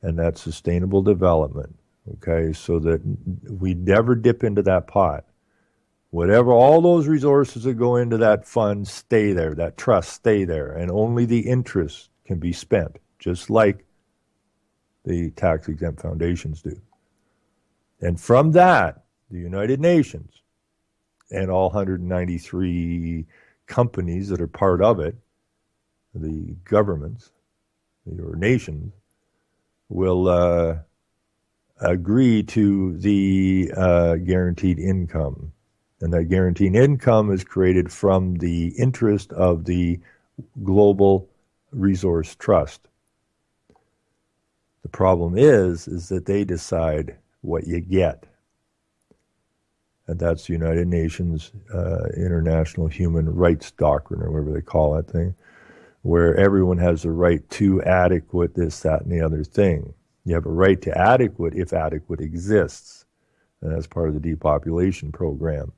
and that's sustainable development, okay, so that we never dip into that pot. Whatever, all those resources that go into that fund stay there, that trust stay there, and only the interest can be spent, just like the tax-exempt foundations do. And from that, the United Nations and all 193 companies that are part of it, the governments, your nations, will agree to the guaranteed income. And that guaranteed income is created from the interest of the Global Resource Trust. The problem is that they decide what you get. And that's the United Nations International Human Rights Doctrine, or whatever they call that thing, where everyone has the right to adequate this, that, and the other thing. You have a right to adequate if adequate exists. And that's part of the depopulation program.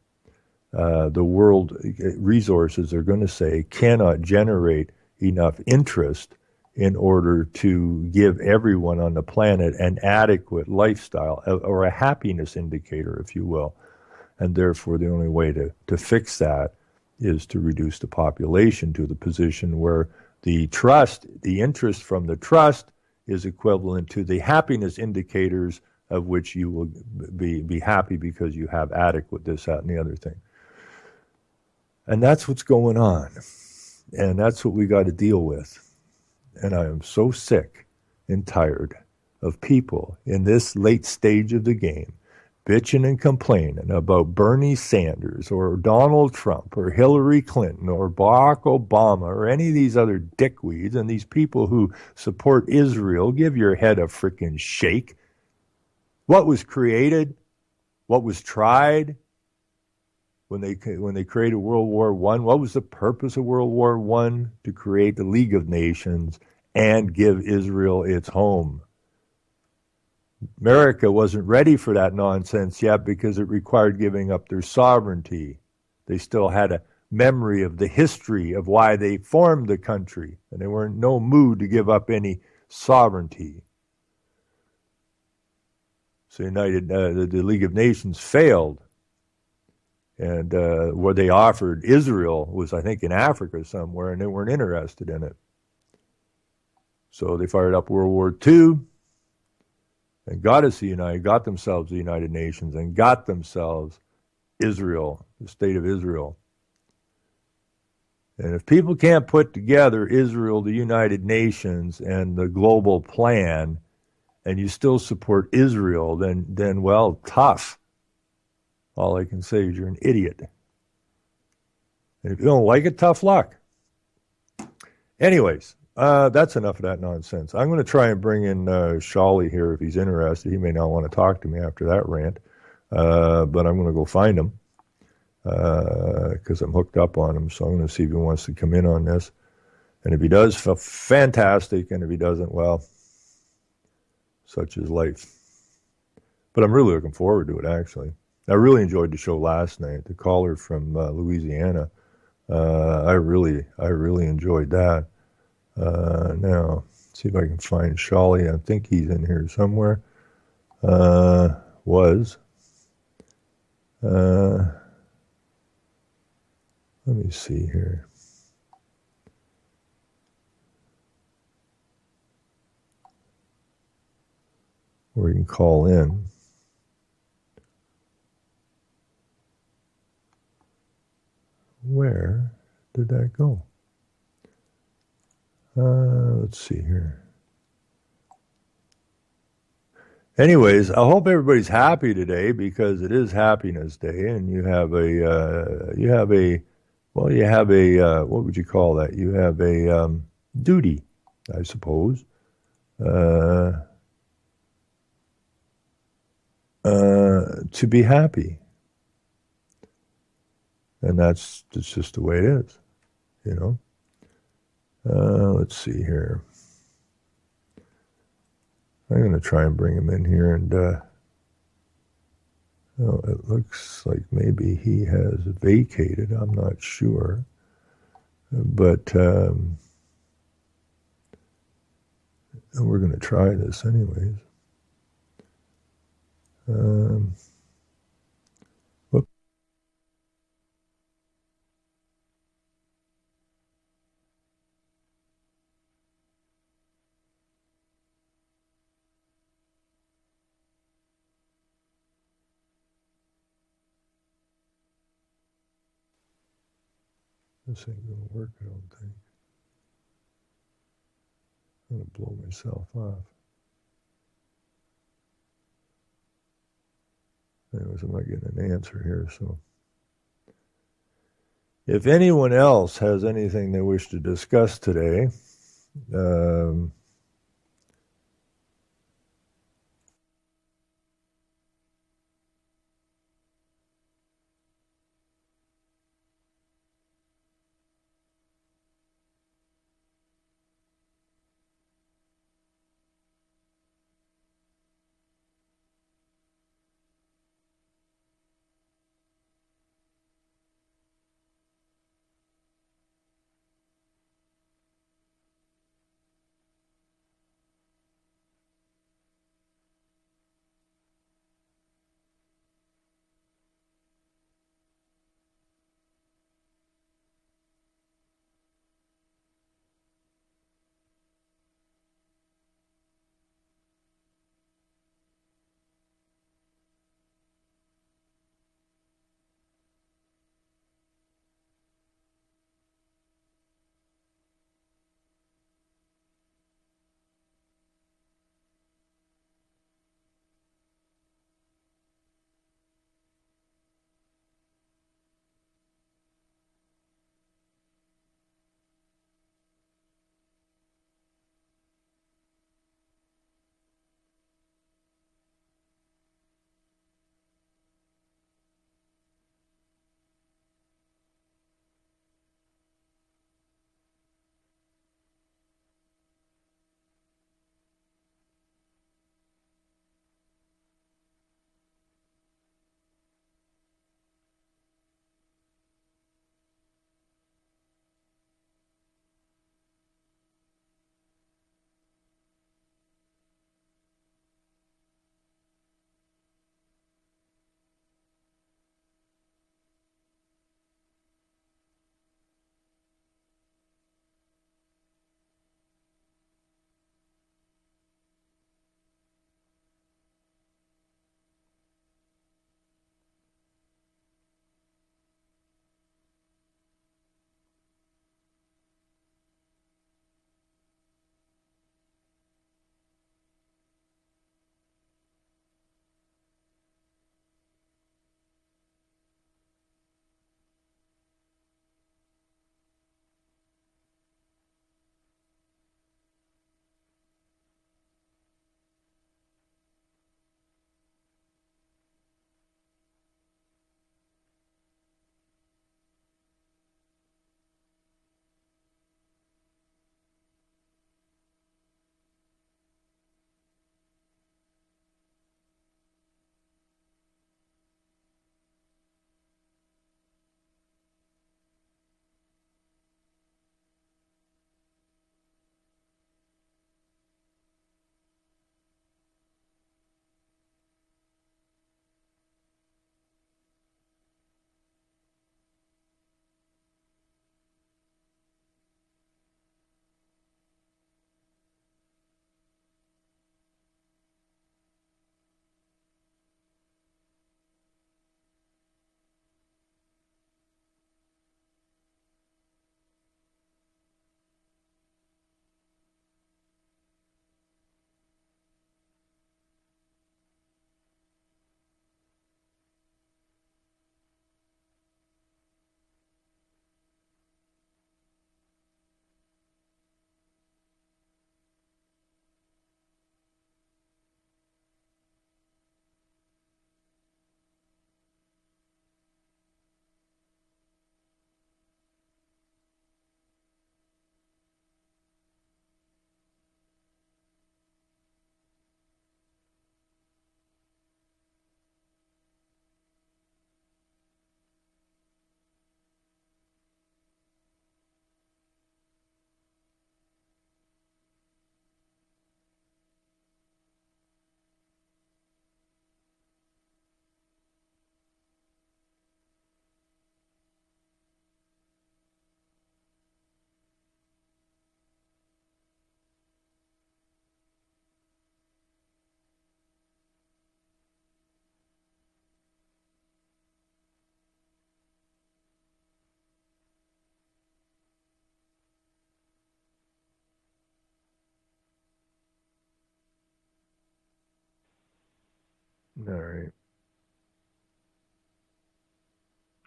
The world resources are going to say cannot generate enough interest in order to give everyone on the planet an adequate lifestyle, or a happiness indicator, if you will. And therefore, the only way to fix that is to reduce the population to the position where the trust, the interest from the trust, is equivalent to the happiness indicators of which you will be happy because you have adequate this, that, and the other thing. And that's what's going on. And that's what we got to deal with. And I am so sick and tired of people in this late stage of the game bitching and complaining about Bernie Sanders or Donald Trump or Hillary Clinton or Barack Obama or any of these other dickweeds, and these people who support Israel. Give your head a freaking shake. What was created, what was tried when they created World War I? What was the purpose of World War I? To create the League of Nations and give Israel its home. America wasn't ready for that nonsense yet because it required giving up their sovereignty. They still had memory of the history of why they formed the country, and they were in no mood to give up any sovereignty. So the League of Nations failed, and what they offered Israel was, I think, in Africa somewhere, and they weren't interested in it. So they fired up World War II and got themselves the United Nations, and got themselves Israel, the state of Israel. And if people can't put together Israel, the United Nations, and the global plan, and you still support Israel, then well, tough. All I can say is you're an idiot. And if you don't like it, tough luck. Anyways, that's enough of that nonsense. I'm going to try and bring in Shawley here if he's interested. He may not want to talk to me after that rant, but I'm going to go find him because I'm hooked up on him. So I'm going to see if he wants to come in on this. And if he does, fantastic. And if he doesn't, well, such is life. But I'm really looking forward to it, actually. I really enjoyed the show last night. The caller from Louisiana, I really enjoyed that. Now, see if I can find Shawley. I think he's in here somewhere. Let me see here. Or you can call in. Where did that go? Let's see here. Anyways, I hope everybody's happy today because it is Happiness Day, and you have a what would you call that? You have a duty, I suppose, to be happy, and it's just the way it is, you know. Let's see here. I'm going to try and bring him in here, and it looks like maybe he has vacated. I'm not sure, but we're going to try this anyways. Whoop. This ain't going to work, I don't think. I'm going to blow myself off. Anyways, I'm not getting an answer here, so. If anyone else has anything they wish to discuss today, All right.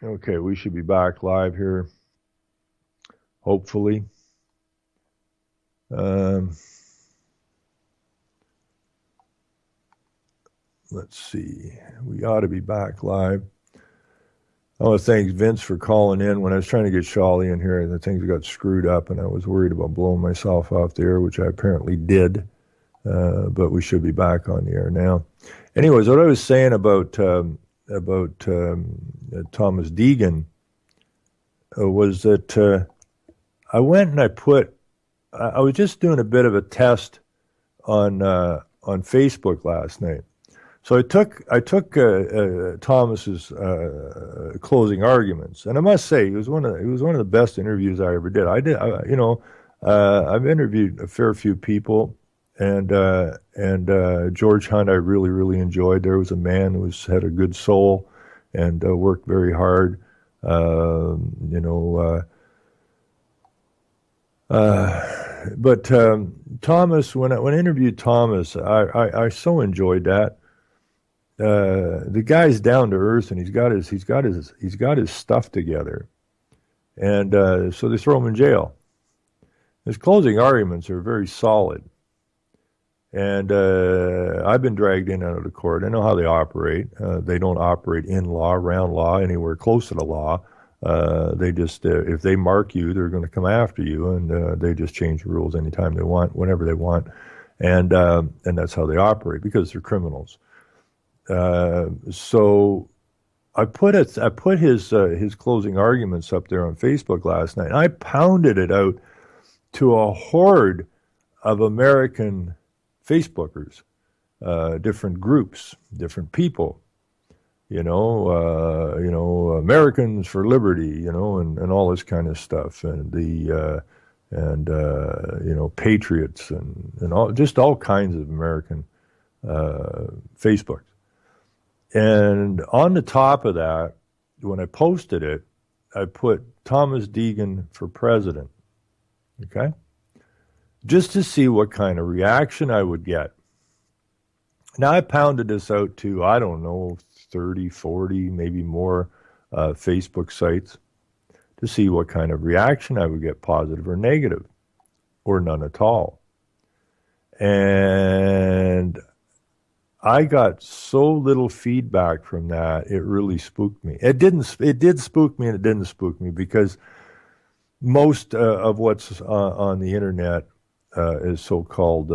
Okay, we should be back live here, hopefully. Um, let's see. We ought to be back live. I want to thank Vince for calling in. When I was trying to get Shawley in here, the things got screwed up, and I was worried about blowing myself off the air, which I apparently did. But we should be back on the air now. Anyways, what I was saying about Thomas Deegan was that I went and I was just doing a bit of a test on Facebook last night. So I took Thomas's closing arguments, and I must say it was one of the best interviews I ever did. I've interviewed a fair few people, and George Hunt I really enjoyed. There was a man who had a good soul and worked very hard. But Thomas, when I interviewed Thomas, I so enjoyed that. The guy's down to earth, and he's got his stuff together, and so they throw him in jail. His closing arguments are very solid, and I've been dragged in and out of court. I know how they operate. They don't operate in law, around law, anywhere close to the law. They just if they mark you, they're going to come after you, and they just change the rules anytime they want, whenever they want, and that's how they operate because they're criminals. So I put his closing arguments up there on Facebook last night. And I pounded it out to a horde of American Facebookers, different groups, different people, Americans for Liberty, and all this kind of stuff, and patriots and all kinds of American Facebooks. And on the top of that, when I posted it, I put Thomas Deegan for president, okay? Just to see what kind of reaction I would get. Now, I pounded this out to, 30, 40, maybe more Facebook sites to see what kind of reaction I would get, positive or negative, or none at all. And I got so little feedback from that, it really spooked me. It did spook me, and it didn't spook me because most of what's on the internet is so-called,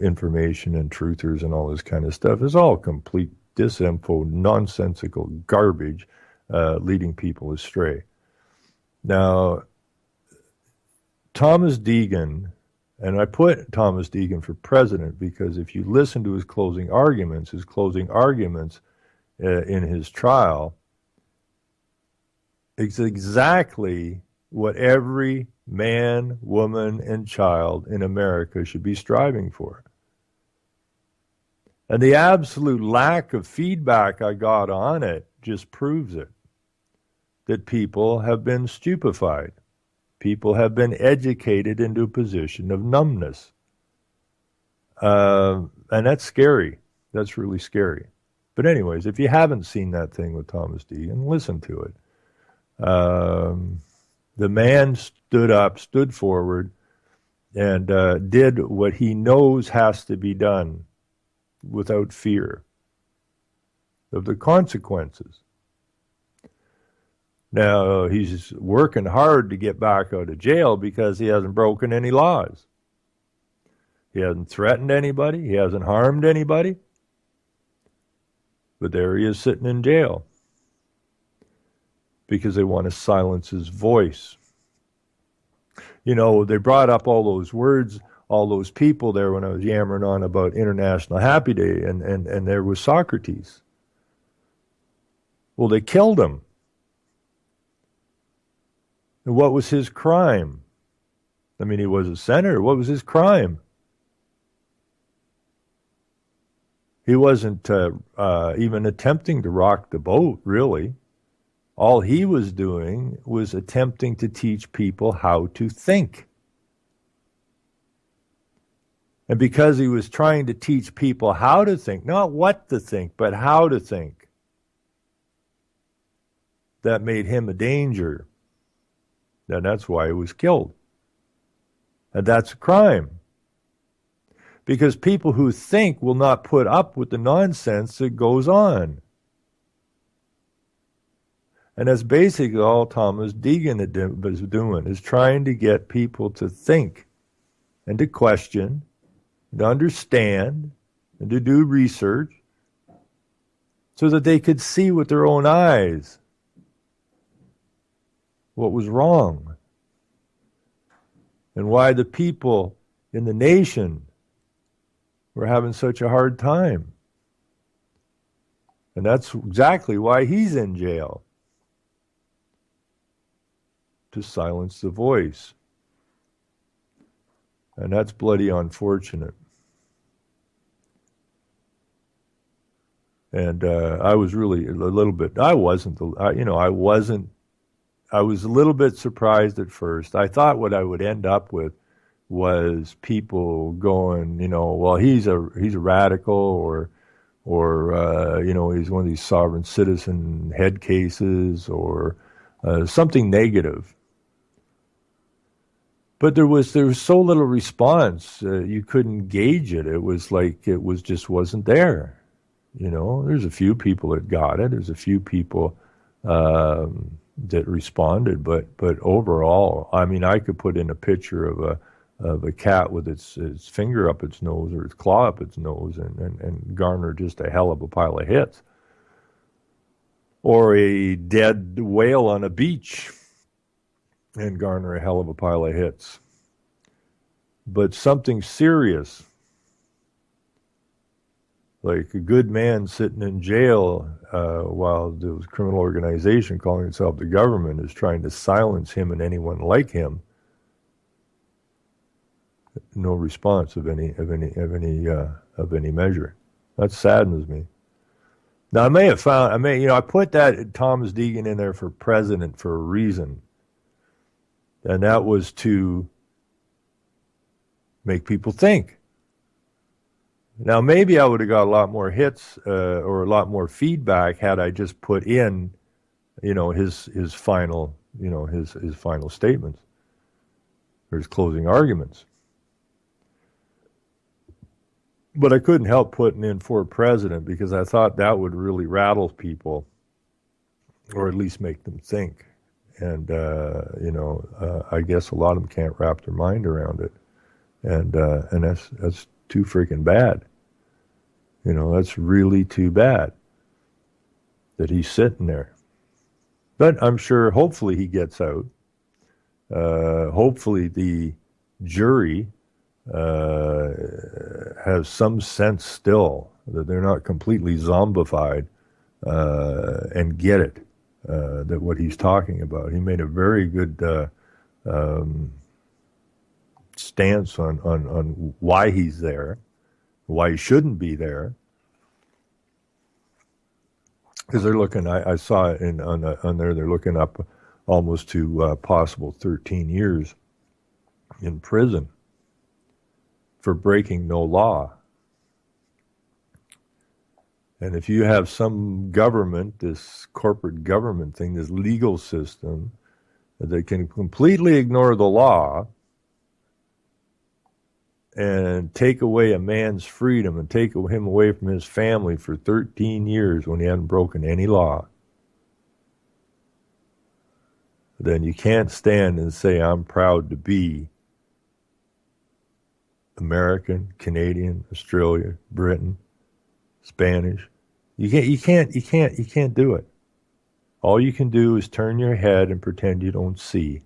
information and truthers and all this kind of stuff is all complete disinfo, nonsensical garbage, leading people astray. Now, Thomas Deegan. And I put Thomas Deegan for president because if you listen to his closing arguments in his trial, it's exactly what every man, woman, and child in America should be striving for. And the absolute lack of feedback I got on it just proves it, that people have been stupefied. People have been educated into a position of numbness. And that's scary. That's really scary. But anyways, if you haven't seen that thing with Thomas Deegan, listen to it. The man stood forward, and did what he knows has to be done without fear of the consequences. Now, he's working hard to get back out of jail because he hasn't broken any laws. He hasn't threatened anybody. He hasn't harmed anybody. But there he is sitting in jail because they want to silence his voice. They brought up all those words, all those people there when I was yammering on about International Happy Day, and there was Socrates. Well, they killed him. And what was his crime? I mean, he was a senator. What was his crime? He wasn't even attempting to rock the boat, really. All he was doing was attempting to teach people how to think. And because he was trying to teach people how to think, not what to think, but how to think, that made him a danger. And that's why he was killed. And that's a crime. Because people who think will not put up with the nonsense that goes on. And that's basically all Thomas Deegan was doing, is trying to get people to think and to question, and to understand, and to do research, so that they could see with their own eyes what was wrong, and why the people in the nation were having such a hard time. And that's exactly why he's in jail. To silence the voice. And that's bloody unfortunate. And I was really a little bit, I was a little bit surprised at first. I thought what I would end up with was people going, well, he's a radical, or he's one of these sovereign citizen head cases, or something negative. But there was so little response, you couldn't gauge it. It was like it wasn't there. There's a few people that got it. There's a few people that responded, but overall, I mean, I could put in a picture of a cat with its finger up its nose or its claw up its nose and garner just a hell of a pile of hits. Or a dead whale on a beach and garner a hell of a pile of hits. But something serious, like a good man sitting in jail while the criminal organization calling itself the government is trying to silence him and anyone like him, no response of any measure. That saddens me. Now I put that Thomas Deegan in there for president for a reason. And that was to make people think. Now, maybe I would have got a lot more hits or a lot more feedback had I just put in, his final, his final statements or his closing arguments. But I couldn't help putting in for president because I thought that would really rattle people, or at least make them think. And, I guess a lot of them can't wrap their mind around it. And that's too freaking bad. That's really too bad that he's sitting there. But I'm sure, hopefully he gets out. Hopefully the jury has some sense still that they're not completely zombified and get it. That what he's talking about. He made a very good stance on why he's there, why he shouldn't be there. Because they're looking, I saw it on there, they're looking up almost to possible 13 years in prison for breaking no law. And if you have some government, this corporate government thing, this legal system, that can completely ignore the law and take away a man's freedom and take him away from his family for 13 years when he hadn't broken any law, then you can't stand and say, I'm proud to be American, Canadian, Australia, Britain, Spanish. You can't do it. All you can do is turn your head and pretend you don't see.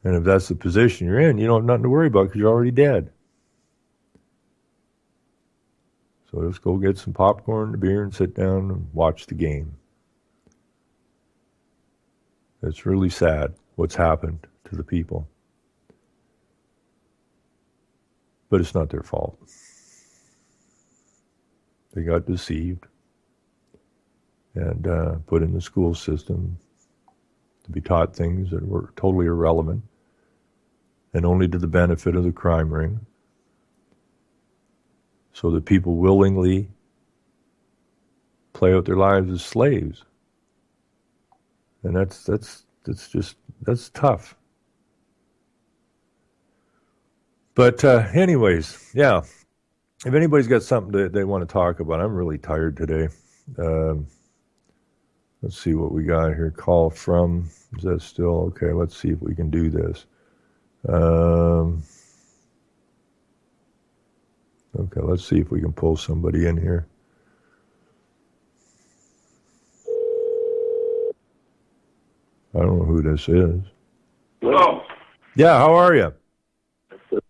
And if that's the position you're in, you don't have nothing to worry about because you're already dead. So let's go get some popcorn and a beer and sit down and watch the game. It's really sad what's happened to the people. But it's not their fault. They got deceived and put in the school system to be taught things that were totally irrelevant. and only to the benefit of the crime ring, so that people willingly play out their lives as slaves. And that's tough. But anyways, yeah. If anybody's got something that they want to talk about, I'm really tired today. Let's see what we got here. Call from, is that still okay? Let's see if we can do this. Okay, let's see if we can pull somebody in here. I don't know who this is. Hello. Yeah, how are you?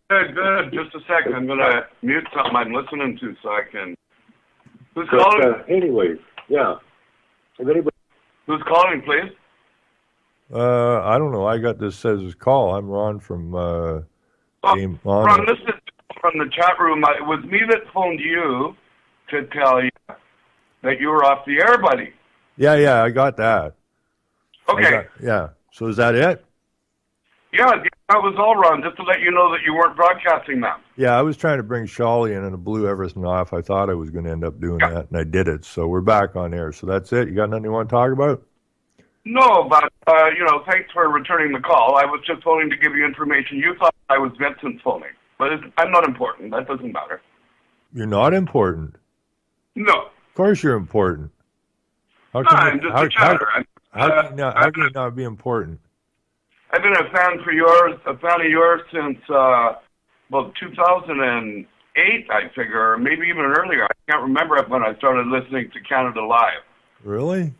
Good. Just a second. I'm going to mute something I'm listening to so I can... Who's calling? Anyways, yeah. If anybody... Who's calling, please? I don't know. I got this says his call. I'm Ron from Game On. Ron, this is from the chat room. It was me that phoned you to tell you that you were off the air, buddy. Yeah, I got that. Okay. Yeah. So is that it? Yeah, that was all, Ron, just to let you know that you weren't broadcasting that. Yeah, I was trying to bring Shawley in and it blew everything off. I thought I was going to end up doing that, and I did it. So we're back on air. So that's it? You got nothing you want to talk about? No, but, thanks for returning the call. I was just phoning to give you information. You thought I was Vincent phoning, but I'm not important. That doesn't matter. You're not important? No. Of course you're important. I'm just a chatter. How can you not be important? I've been a fan of yours since about 2008, I figure, or maybe even earlier. I can't remember when I started listening to Canada Live. Really?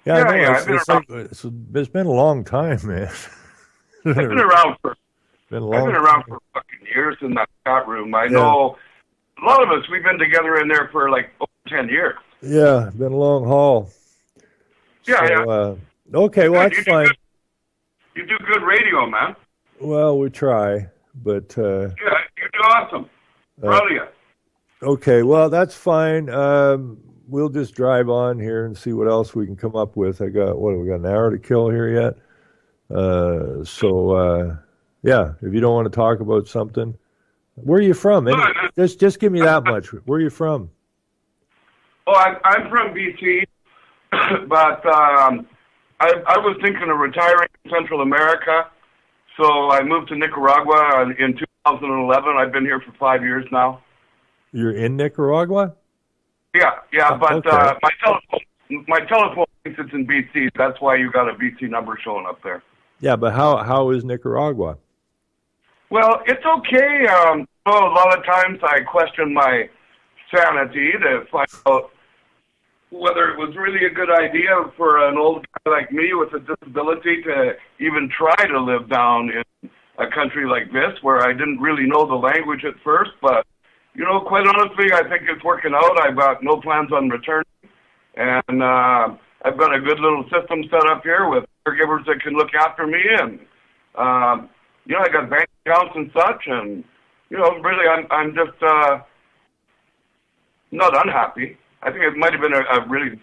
Yeah. It's been a long time, man. I've been around for fucking years in that chat room. I know a lot of us. We've been together in there for like over 10 years. Yeah, been a long haul. Yeah. Okay, well, that's fine. You do good radio, man. Well, we try, but... you do awesome. Proud of you. Okay, well, that's fine. We'll just drive on here and see what else we can come up with. We got an hour to kill here yet? If you don't want to talk about something. Where are you from? Just give me that much. Where are you from? Oh, I'm from BC, but... I was thinking of retiring in Central America, so I moved to Nicaragua in 2011. I've been here for 5 years now. You're in Nicaragua? Yeah, but okay. my telephone thinks it's in BC. That's why you got a BC number showing up there. Yeah, but how is Nicaragua? Well, it's okay. A lot of times I question my sanity to find out whether it was really a good idea for an old guy like me with a disability to even try to live down in a country like this where I didn't really know the language at first. But, quite honestly, I think it's working out. I've got no plans on returning. And I've got a good little system set up here with caregivers that can look after me. And, I got bank accounts and such. And, really, I'm just not unhappy. I think it might have been a really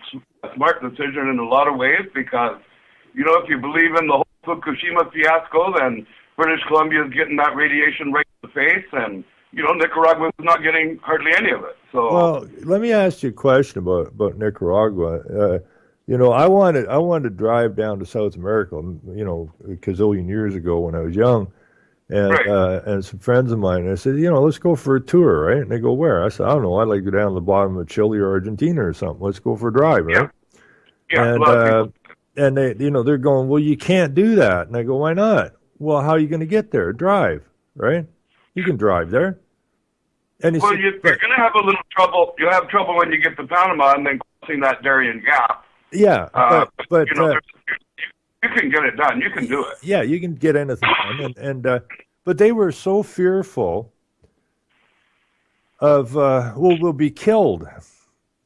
smart decision in a lot of ways because, if you believe in the whole Fukushima fiasco, then British Columbia is getting that radiation right in the face, and, Nicaragua is not getting hardly any of it. So, well, let me ask you a question about Nicaragua. I wanted to drive down to South America, a gazillion years ago when I was young. And some friends of mine, I said, let's go for a tour, right? And they go, where? I said, I don't know. I'd like to go down to the bottom of Chile or Argentina or something. Let's go for a drive, right? Yeah. And they, they're going, well, you can't do that. And I go, why not? Well, how are you going to get there? Drive, right? You can drive there. And you're going to have a little trouble. You'll have trouble when you get to Panama and then crossing that Darien Gap. Yeah, but you can get it done. You can do it. Yeah, you can get anything done. But they were so fearful of, we'll be killed.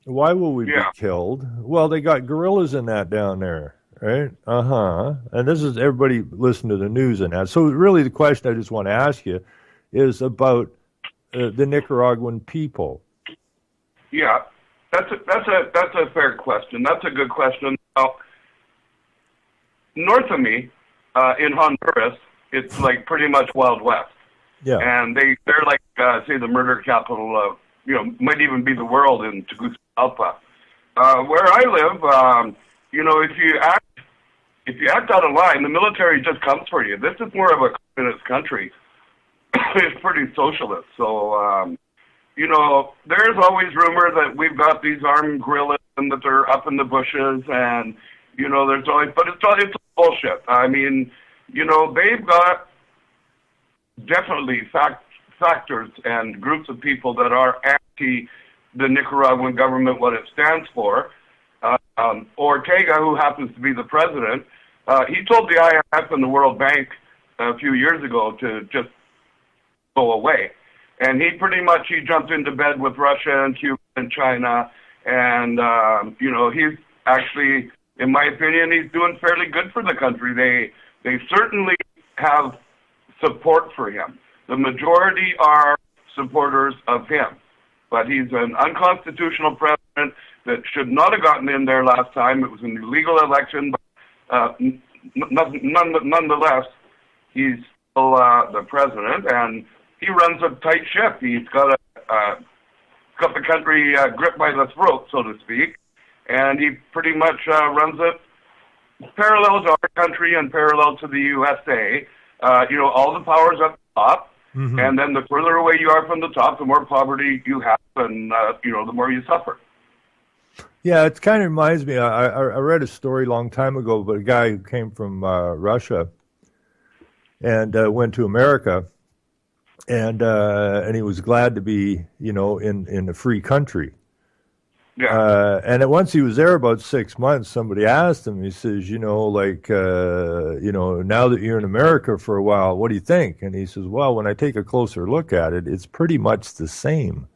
Why will we be killed? Well, they got guerrillas in that down there, right? And this is everybody listen to the news and that. So really the question I just want to ask you is about the Nicaraguan people. Yeah, that's a fair question. That's a good question. Now, north of me, in Honduras, it's like pretty much Wild West. Yeah. And they're like, say, the murder capital of, might even be the world in Tegucigalpa. Where I live, if you act out of line, the military just comes for you. This is more of a communist country. It's pretty socialist. So, there's always rumor that we've got these armed guerrillas and that they're up in the bushes, and there's always, but it's bullshit. I mean, they've got definitely factors and groups of people that are anti the Nicaraguan government, what it stands for. Ortega, who happens to be the president, he told the IMF and the World Bank a few years ago to just go away. And he jumped into bed with Russia and Cuba and China. And, he's actually, in my opinion, he's doing fairly good for the country. They certainly have support for him. The majority are supporters of him. But he's an unconstitutional president that should not have gotten in there last time. It was an illegal election. But nonetheless, he's still the president, and he runs a tight ship. He's got the country gripped by the throat, so to speak, and he pretty much runs it parallel to our country and parallel to the USA. All the powers at the top. Mm-hmm. And then the further away you are from the top, the more poverty you have, and the more you suffer. Yeah, it kind of reminds me. I read a story a long time ago about a guy who came from Russia and went to America, and he was glad to be in a free country. Yeah. And once he was there about 6 months, somebody asked him, he says, now that you're in America for a while, what do you think? And he says, well, when I take a closer look at it, it's pretty much the same.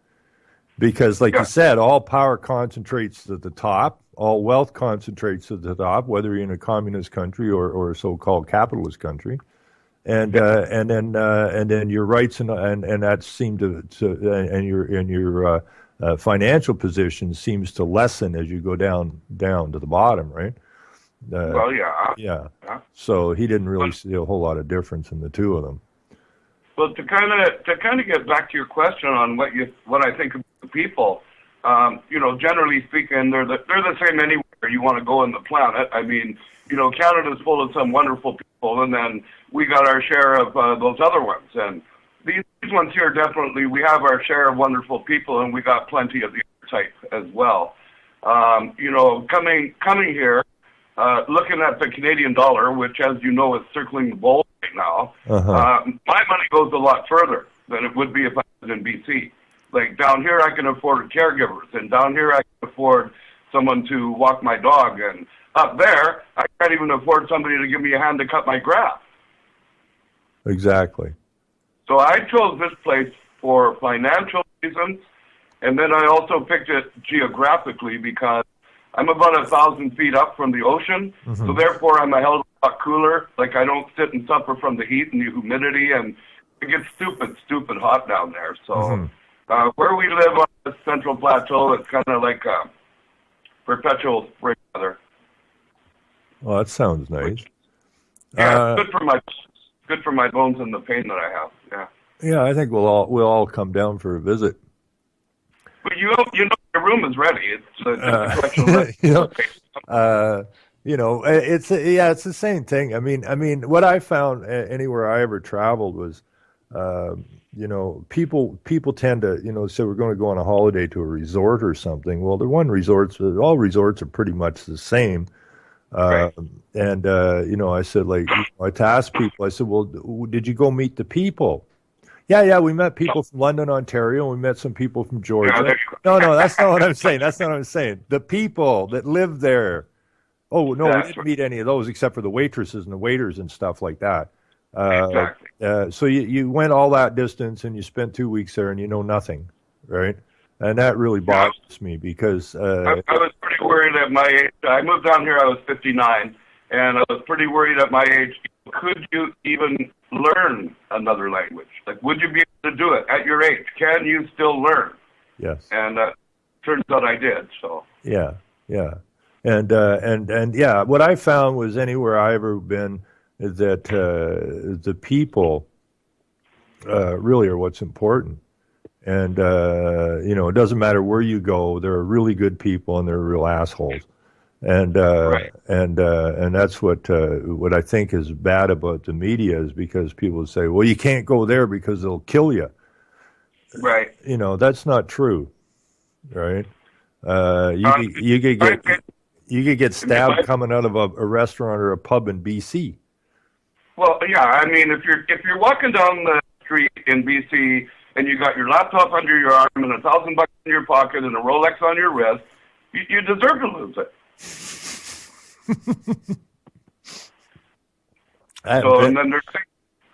Because like you said, all power concentrates at the top, all wealth concentrates at the top, whether you're in a communist country or a so-called capitalist country. And then your rights and that seem to and your financial position seems to lessen as you go down to the bottom, right? Well, yeah. Yeah. So he didn't really see a whole lot of difference in the two of them. Well, to kind of get back to your question on what I think of the people, generally speaking, they're the same anywhere you want to go on the planet. I mean, Canada's full of some wonderful people, and then we got our share of those other ones, and these ones here, definitely, we have our share of wonderful people, and we got plenty of the other type as well. Coming here, looking at the Canadian dollar, which, as you know, is circling the bowl right now, my money goes a lot further than it would be if I was in BC. Like, down here, I can afford caregivers, and down here, I can afford someone to walk my dog, and up there, I can't even afford somebody to give me a hand to cut my grass. Exactly. So I chose this place for financial reasons, and then I also picked it geographically because I'm about 1,000 feet up from the ocean, so therefore I'm a hell of a lot cooler. Like, I don't sit and suffer from the heat and the humidity, and it gets stupid hot down there. So where we live on the Central Plateau, it's kind of like perpetual spring weather. Well, that sounds nice. Yeah, it's good for my bones and the pain that I have. Yeah. Yeah, I think we'll all come down for a visit. But your room is ready. It's a collection of it's the same thing. I mean, what I found anywhere I ever traveled was, people tend to, say we're going to go on a holiday to a resort or something. Well, all resorts are pretty much the same. Right. And I said, I to ask people, I said, well, did you go meet the people? Yeah, we met people from London, Ontario. We met some people from Georgia. No, that's not what I'm saying. That's not what I'm saying. The people that live there. Oh, no, we didn't meet any of those except for the waitresses and the waiters and stuff like that. Exactly. So you went all that distance and you spent 2 weeks there and you know nothing, right? And that really bothers me because... I was pretty worried at my age. I moved down here, I was 59, and I was pretty worried at my age. Could you even learn another language? Like, would you be able to do it at your age? Can you still learn? Yes. And turns out I did, so... Yeah. And yeah, what I found was anywhere I ever been, that the people really are what's important. And, it doesn't matter where you go. There are really good people and there are real assholes. And Right. and that's what I think is bad about the media is because people say, well, you can't go there because they'll kill you. Right. That's not true, right? You Um, you could get stabbed Right. coming out of a restaurant or a pub in BC. Well, yeah. I mean, if you're walking down the street in BC and you got your laptop under your arm and $1,000 in your pocket and a Rolex on your wrist, you deserve to lose it. And then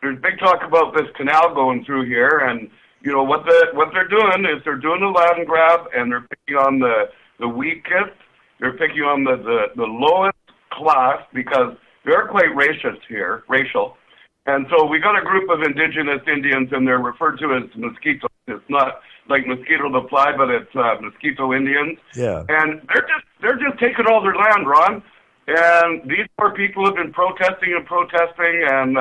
there's big talk about this canal going through here, and what they're doing is they're doing a land grab, and they're picking on the weakest. They're picking on the lowest class because they're quite racial. And so we got a group of indigenous Indians, and they're referred to as Mosquito. It's not like Mosquito the Fly, but it's Mosquito Indians. Yeah. And they're just taking all their land, Ron. And these poor people have been protesting, and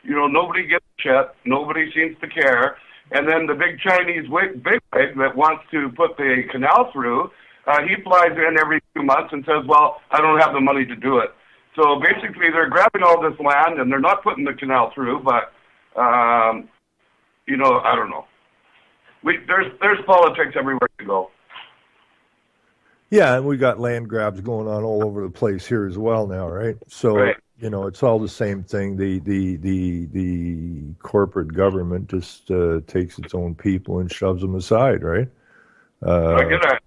nobody gives a shit. Nobody seems to care. And then the big Chinese bigwig that wants to put the canal through, he flies in every few months and says, "Well, I don't have the money to do it." So basically, they're grabbing all this land and they're not putting the canal through. But I don't know. There's politics everywhere you go. Yeah, and we got land grabs going on all over the place here as well now, right? So Right. it's all the same thing. The corporate government just takes its own people and shoves them aside, right? I get that.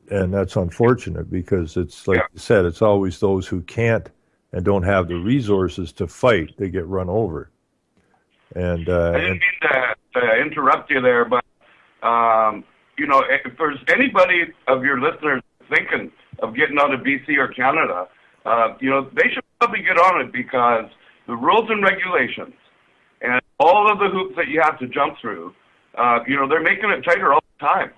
And that's unfortunate because it's like Yeah. you said, it's always those who can't and don't have the resources to fight, they get run over. And I didn't mean to interrupt you there, but if there's anybody of your listeners thinking of getting out of BC or Canada, they should probably get on it because the rules and regulations and all of the hoops that you have to jump through, they're making it tighter all the time.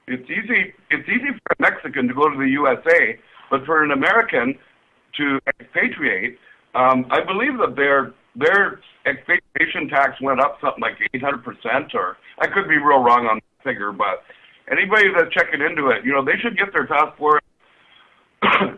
It's easy for a Mexican to go to the USA, but for an American to expatriate, I believe that their expatriation tax went up something like 800%, or I could be real wrong on the figure, but anybody that's checking into it, they should get their passport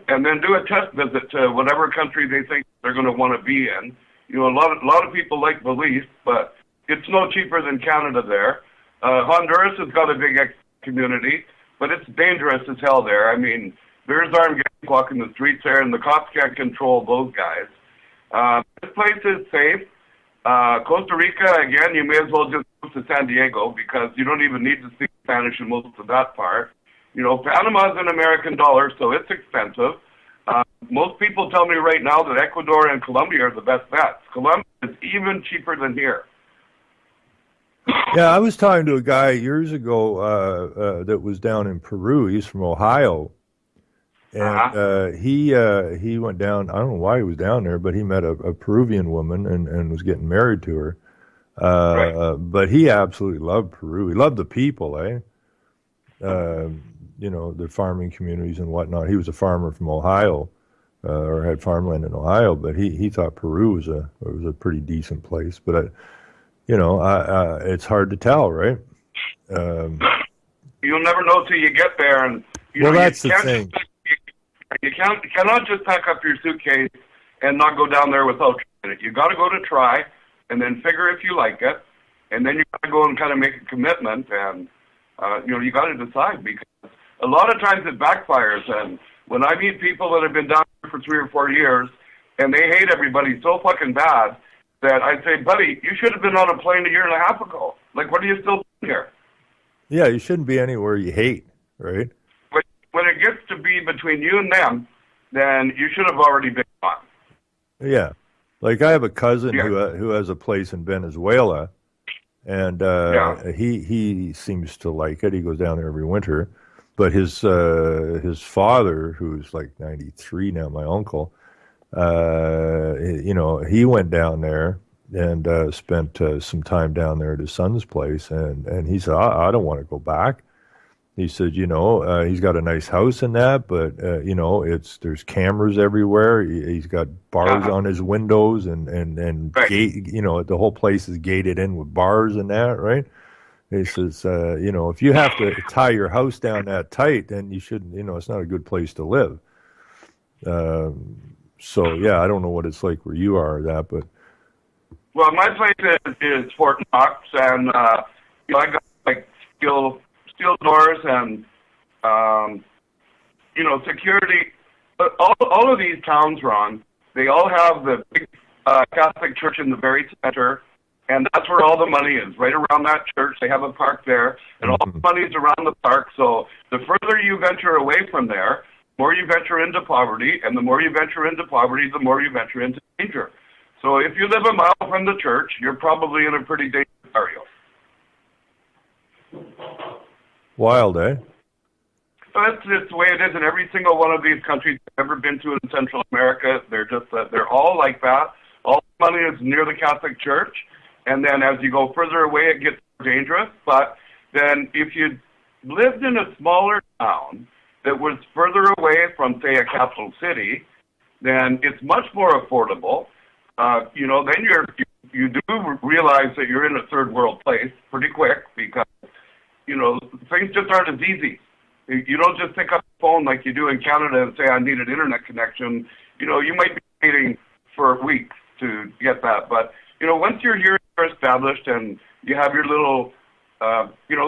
and then do a test visit to whatever country they think they're going to want to be in. A lot of people like Belize, but it's no cheaper than Canada there. Honduras has got a big community, but it's dangerous as hell there. I mean, there's armed gangs walking the streets there, and the cops can't control those guys. This place is safe. Costa Rica, again, you may as well just move to San Diego because you don't even need to speak Spanish in most of that part. Panama's an American dollar, so it's expensive. Most people tell me right now that Ecuador and Colombia are the best bets. Colombia is even cheaper than here. Yeah, I was talking to a guy years ago that was down in Peru. He's from Ohio, and he went down. I don't know why he was down there, but he met a Peruvian woman and was getting married to her. Right. But he absolutely loved Peru. He loved the people, the farming communities and whatnot. He was a farmer from Ohio, or had farmland in Ohio, but he thought Peru was a pretty decent place. But it's hard to tell, right? You'll never know till you get there, and that's the thing. You cannot just pack up your suitcase and not go down there without trying it. You got to go to try, and then figure if you like it, and then you got to go and kind of make a commitment, and you got to decide because a lot of times it backfires. And when I meet people that have been down there for 3 or 4 years, and they hate everybody so fucking bad that I say, buddy, you should have been on a plane 1.5 years ago. Like, what are you still doing here? Yeah, you shouldn't be anywhere you hate, right? When it gets to be between you and them, then you should have already been on. Yeah. Like I have a cousin who has a place in Venezuela, and he seems to like it. He goes down there every winter. But his father, who's like 93 now, my uncle, he went down there and spent some time down there at his son's place, and he said, I don't want to go back. He said, he's got a nice house and that, but there's cameras everywhere. He's got bars on his windows and Right. gate. The whole place is gated in with bars and that, right? He says, if you have to tie your house down that tight, then you shouldn't. It's not a good place to live. So yeah, I don't know what it's like where you are, that, but Well, my place is Fort Knox, and I got like steel doors and security. But all of these towns, Ron, they all have the big Catholic church in the very center, and that's where all the money is. Right around that church, they have a park there, and all the money is around the park. So the further you venture away from there, the more you venture into poverty, and the more you venture into poverty, the more you venture into danger. So if you live a mile from the church, you're probably in a pretty dangerous area. wild, eh? That's just the way it is in every single one of these countries I've ever been to in Central America. They're just they're all like that. All the money is near the Catholic Church, and then as you go further away, it gets more dangerous. But then if you lived in a smaller town that was further away from, say, a capital city, then it's much more affordable. Then you do realize that you're in a third world place pretty quick because, things just aren't as easy. You don't just pick up the phone like you do in Canada and say, I need an internet connection. You might be waiting for weeks to get that. But, once you're here, you're established and you have your little,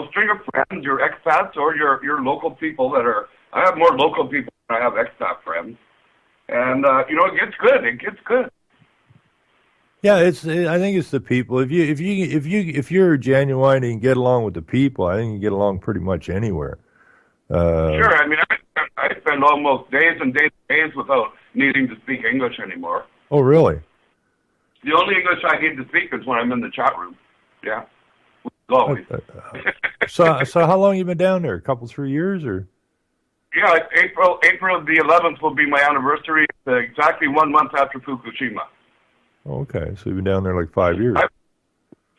string of friends, your expats or your local people I have more local people than I have expat friends. And, it gets good. It gets good. Yeah, I think it's the people. If you're genuine and get along with the people, I think you get along pretty much anywhere. Sure. I mean, I spend almost days and days without needing to speak English anymore. Oh, really? The only English I need to speak is when I'm in the chat room. Yeah. Always. So how long you been down there? A couple, 3 years, or? Yeah, April the 11th will be my anniversary. It's exactly 1 month after Fukushima. Oh, okay, so you've been down there like 5 years.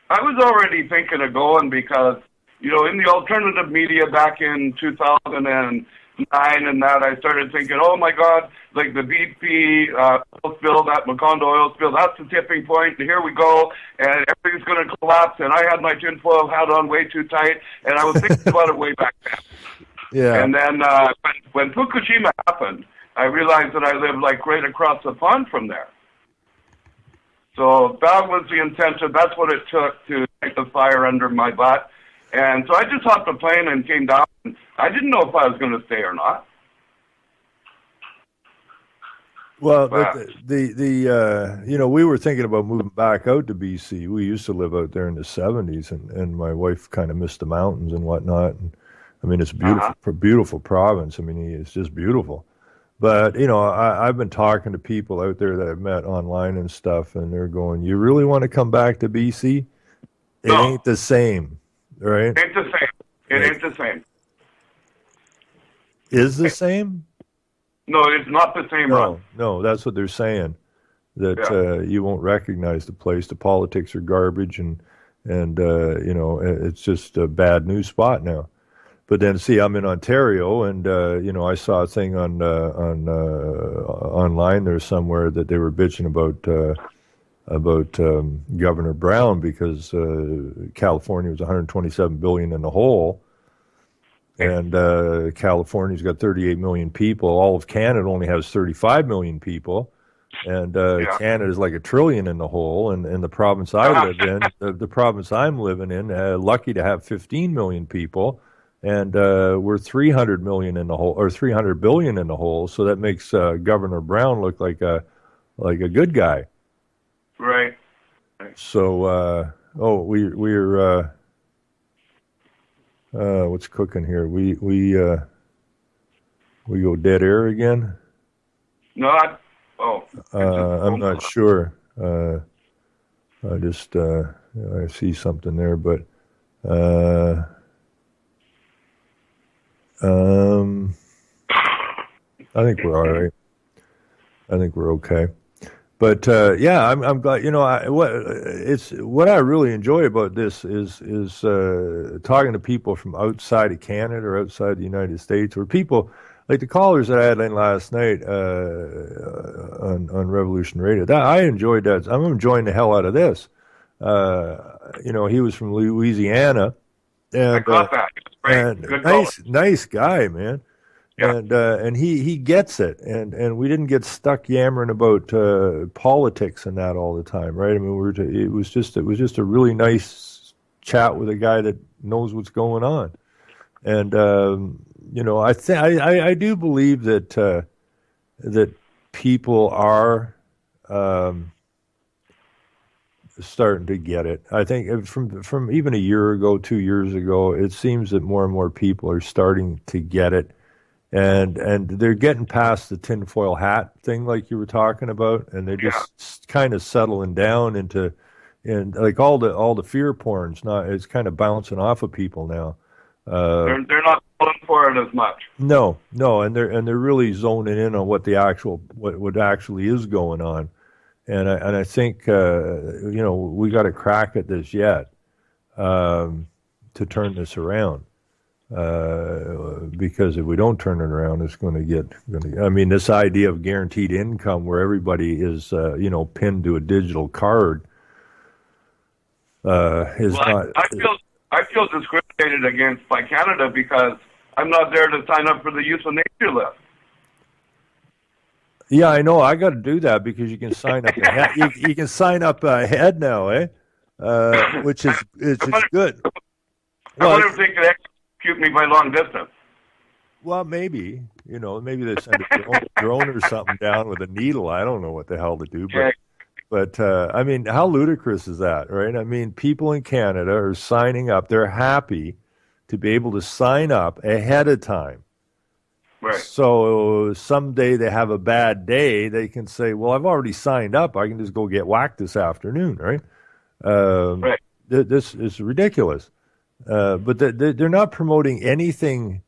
I was already thinking of going because, in the alternative media back in 2009 and that, I started thinking, oh my God, like the BP oil spill, that Macondo oil spill, that's the tipping point, and here we go, and everything's going to collapse, and I had my tinfoil hat on way too tight, and I was thinking about it way back then. Yeah. And then when Fukushima happened, I realized that I lived like right across the pond from there. So that was the intention. That's what it took to take the fire under my butt. And so I just hopped the plane and came down. I didn't know if I was going to stay or not. Well, we were thinking about moving back out to BC. We used to live out there in the 70s, and my wife kind of missed the mountains and whatnot. And I mean, it's a beautiful, beautiful province. I mean, it's just beautiful. But, I've been talking to people out there that I've met online and stuff, and they're going, you really want to come back to BC? It ain't the same, right? It ain't the same. It ain't the same. Is the same? No, it's not the same, Ron. No, that's what they're saying, that you won't recognize the place. The politics are garbage, and it's just a bad news spot now. But then, see, I'm in Ontario, and I saw a thing on online there somewhere that they were bitching about Governor Brown because California was 127 billion in the hole, and California's got 38 million people. All of Canada only has 35 million people, and Canada's like a trillion in the hole. And the province I live in, the province I'm living in, lucky to have 15 million people. And we're 300 million in the hole, or 300 billion in the hole. So that makes Governor Brown look like a good guy. Right. So we're what's cooking here? We go dead air again. No, I'm not sure. I just I see something there, but. I think we're all right. I think we're okay. But yeah, I'm glad. What I really enjoy about this is talking to people from outside of Canada or outside the United States, or people like the callers that I had in last night on Revolution Radio. That I enjoyed that. I'm enjoying the hell out of this. He was from Louisiana, and I caught that. It was great. and Good call. nice guy, man. Yeah. And he gets it, and we didn't get stuck yammering about politics and that all the time, right? I mean, it was just a really nice chat with a guy that knows what's going on, and I do believe that people are starting to get it. I think from even a year ago, 2 years ago, it seems that more and more people are starting to get it. And they're getting past the tinfoil hat thing, like you were talking about, and they're just kind of settling down into, and like all the fear porn's it's kind of bouncing off of people now. They're not falling for it as much. No, and they're really zoning in on what actually is going on, and I think we got a crack at this yet to turn this around. Because if we don't turn it around, it's going to get. I mean, this idea of guaranteed income, where everybody is, pinned to a digital card, is not. I feel discriminated against by Canada because I'm not there to sign up for the euthanasia list. Yeah, I know. I got to do that because you can sign up ahead. You can sign up ahead now, which is good. I wonder if they could execute me by long distance. Well, maybe they send a drone or something down with a needle. I don't know what the hell to do, but I mean, how ludicrous is that, right? I mean, people in Canada are signing up. They're happy to be able to sign up ahead of time. Right. So someday they have a bad day, they can say, "Well, I've already signed up. I can just go get whacked this afternoon," right? Right. This is ridiculous. But they're not promoting anything.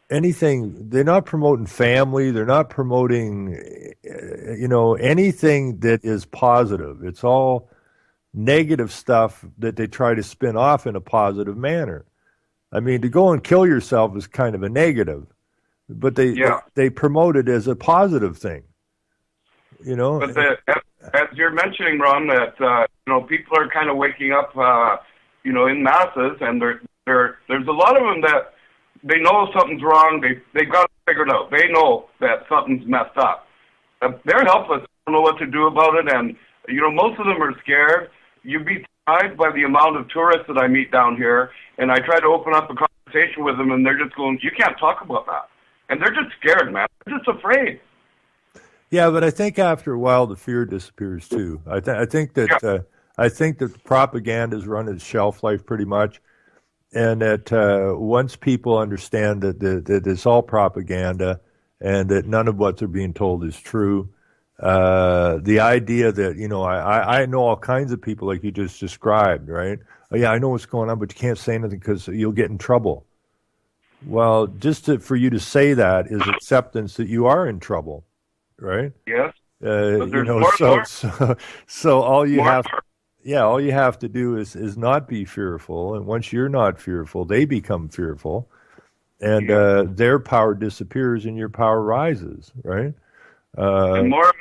They're not promoting family. They're not promoting, anything that is positive. It's all negative stuff that they try to spin off in a positive manner. I mean, to go and kill yourself is kind of a negative, but they promote it as a positive thing. But as you're mentioning, Ron, that people are kind of waking up. In masses, and there's a lot of them that they know something's wrong. They've got it figured out. They know that something's messed up. They're helpless. They don't know what to do about it, and most of them are scared. You'd be surprised by the amount of tourists that I meet down here, and I try to open up a conversation with them, and they're just going, "You can't talk about that," and they're just scared, man. They're just afraid. Yeah, but I think after a while the fear disappears too. I think that. Yeah. I think that propaganda's run its shelf life pretty much, and that once people understand that it's all propaganda and that none of what they're being told is true, the idea that I know all kinds of people like you just described, right? Oh, yeah, I know what's going on, but you can't say anything because you'll get in trouble. Well, for you to say that is acceptance that you are in trouble, right? Yes. So all you have. Yeah, all you have to do is not be fearful, and once you're not fearful, they become fearful, and their power disappears and your power rises, right? And more of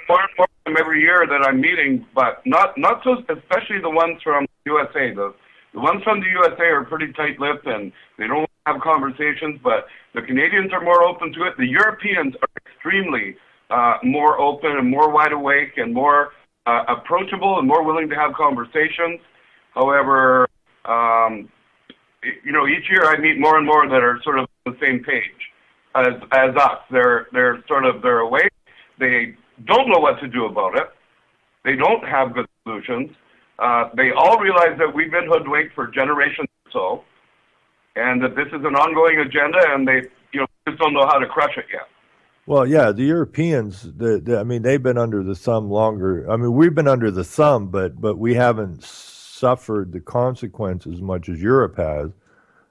them every year that I'm meeting, but not so, especially the ones from the USA. The ones from the USA are pretty tight-lipped and they don't have conversations, but the Canadians are more open to it. The Europeans are extremely more open and more wide awake and more approachable and more willing to have conversations. However, each year I meet more and more that are sort of on the same page as us. They're awake. They don't know what to do about it. They don't have good solutions. They all realize that we've been hoodwinked for generations or so, and that this is an ongoing agenda, and they just don't know how to crush it yet. Well, yeah, the Europeans, they've been under the thumb longer. I mean, we've been under the thumb, but we haven't suffered the consequences as much as Europe has.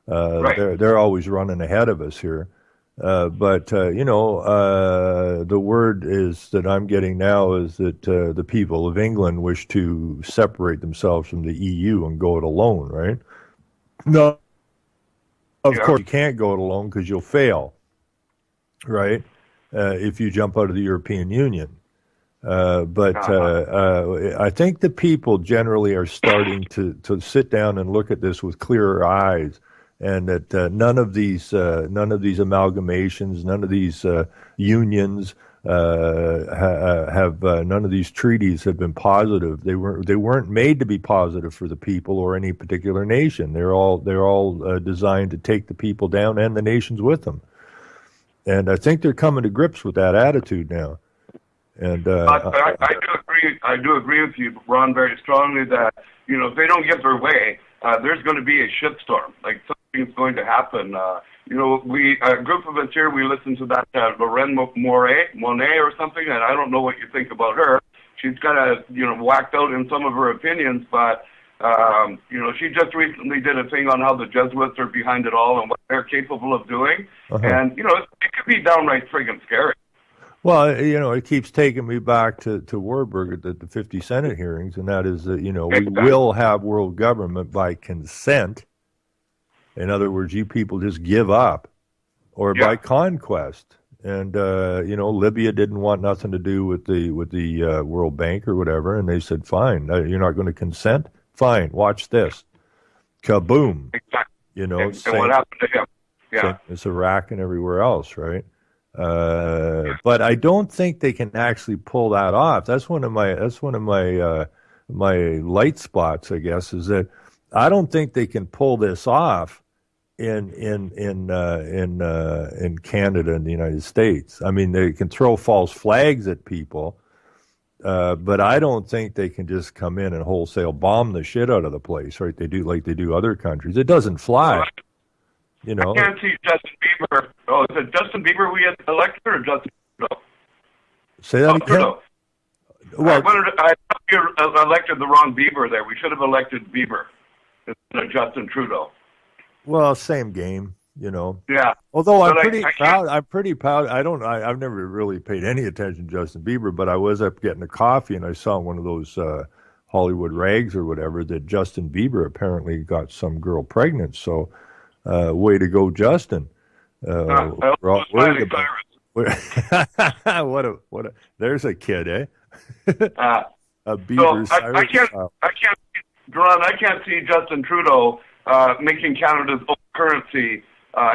Right. They're always running ahead of us here. But the word is that I'm getting now is that the people of England wish to separate themselves from the EU and go it alone, right? No, of Yeah. course you can't go it alone because you'll fail, right? If you jump out of the European Union. But I think the people generally are starting to sit down and look at this with clearer eyes, and that none of these amalgamations, none of these unions have none of these treaties have been positive. They weren't made to be positive for the people or any particular nation. They're all designed to take the people down and the nations with them. And I think they're coming to grips with that attitude now. And I do agree with you, Ron, very strongly that if they don't get their way, there's going to be a shitstorm. Like something's going to happen. We a group of us here, we listened to that Lorraine Monet or something, and I don't know what you think about her. She's kind of whacked out in some of her opinions, but she just recently did a thing on how the Jesuits are behind it all and what they're capable of doing, and it could be downright friggin' scary. Well, it keeps taking me back to Warburg at the 50 Senate hearings, and that is that, we will have world government by consent. In other words, you people just give up, or by conquest. And, Libya didn't want nothing to do with the World Bank or whatever, and they said, fine, you're not going to consent? Fine, watch this. Kaboom. Exactly. And same, what happened to him? Yeah. It's Iraq and everywhere else, right? But I don't think they can actually pull that off. That's one of my light spots, I guess, is that I don't think they can pull this off in Canada and the United States. I mean, they can throw false flags at people, but I don't think they can just come in and wholesale bomb the shit out of the place, right? They do like they do other countries. It doesn't fly. I can't see Justin Bieber. Oh, is it Justin Bieber we had elected or Justin Trudeau? Say that again? Trudeau. Well, I thought you elected the wrong Bieber there. We should have elected Bieber instead of Justin Trudeau. Well, same game, Yeah. Although I'm pretty proud. I've never really paid any attention to Justin Bieber, but I was up getting a coffee and I saw one of those Hollywood rags or whatever that Justin Bieber apparently got some girl pregnant. So. Way to go, Justin! We're all worried about there's a kid, eh? A Bieber. So I can't see Justin Trudeau making Canada's own currency